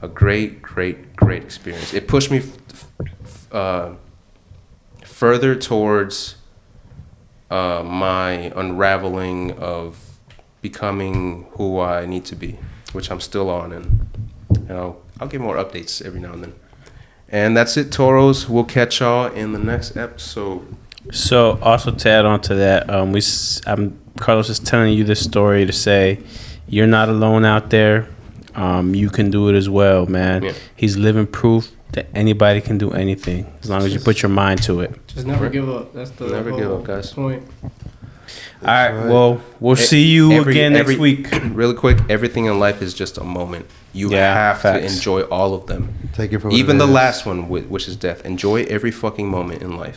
Speaker 1: a great experience. It pushed me further towards my unraveling of becoming who I need to be, which I'm still on, and I'll give more updates every now and then. And that's it, Toros. We'll catch y'all in the next episode.
Speaker 2: So also to add on to that, Carlos is telling you this story to say you're not alone out there. You can do it as well, man. Yeah. He's living proof that anybody can do anything as long as you put your mind to it.
Speaker 3: Just never give up. That's the
Speaker 1: never give up, guys.
Speaker 3: Point.
Speaker 2: All right. Well, we'll see you again next week.
Speaker 1: Really quick, everything in life is just a moment. You have to enjoy all of them.
Speaker 4: Take it from
Speaker 1: even the last one, which is death. Enjoy every fucking moment in life.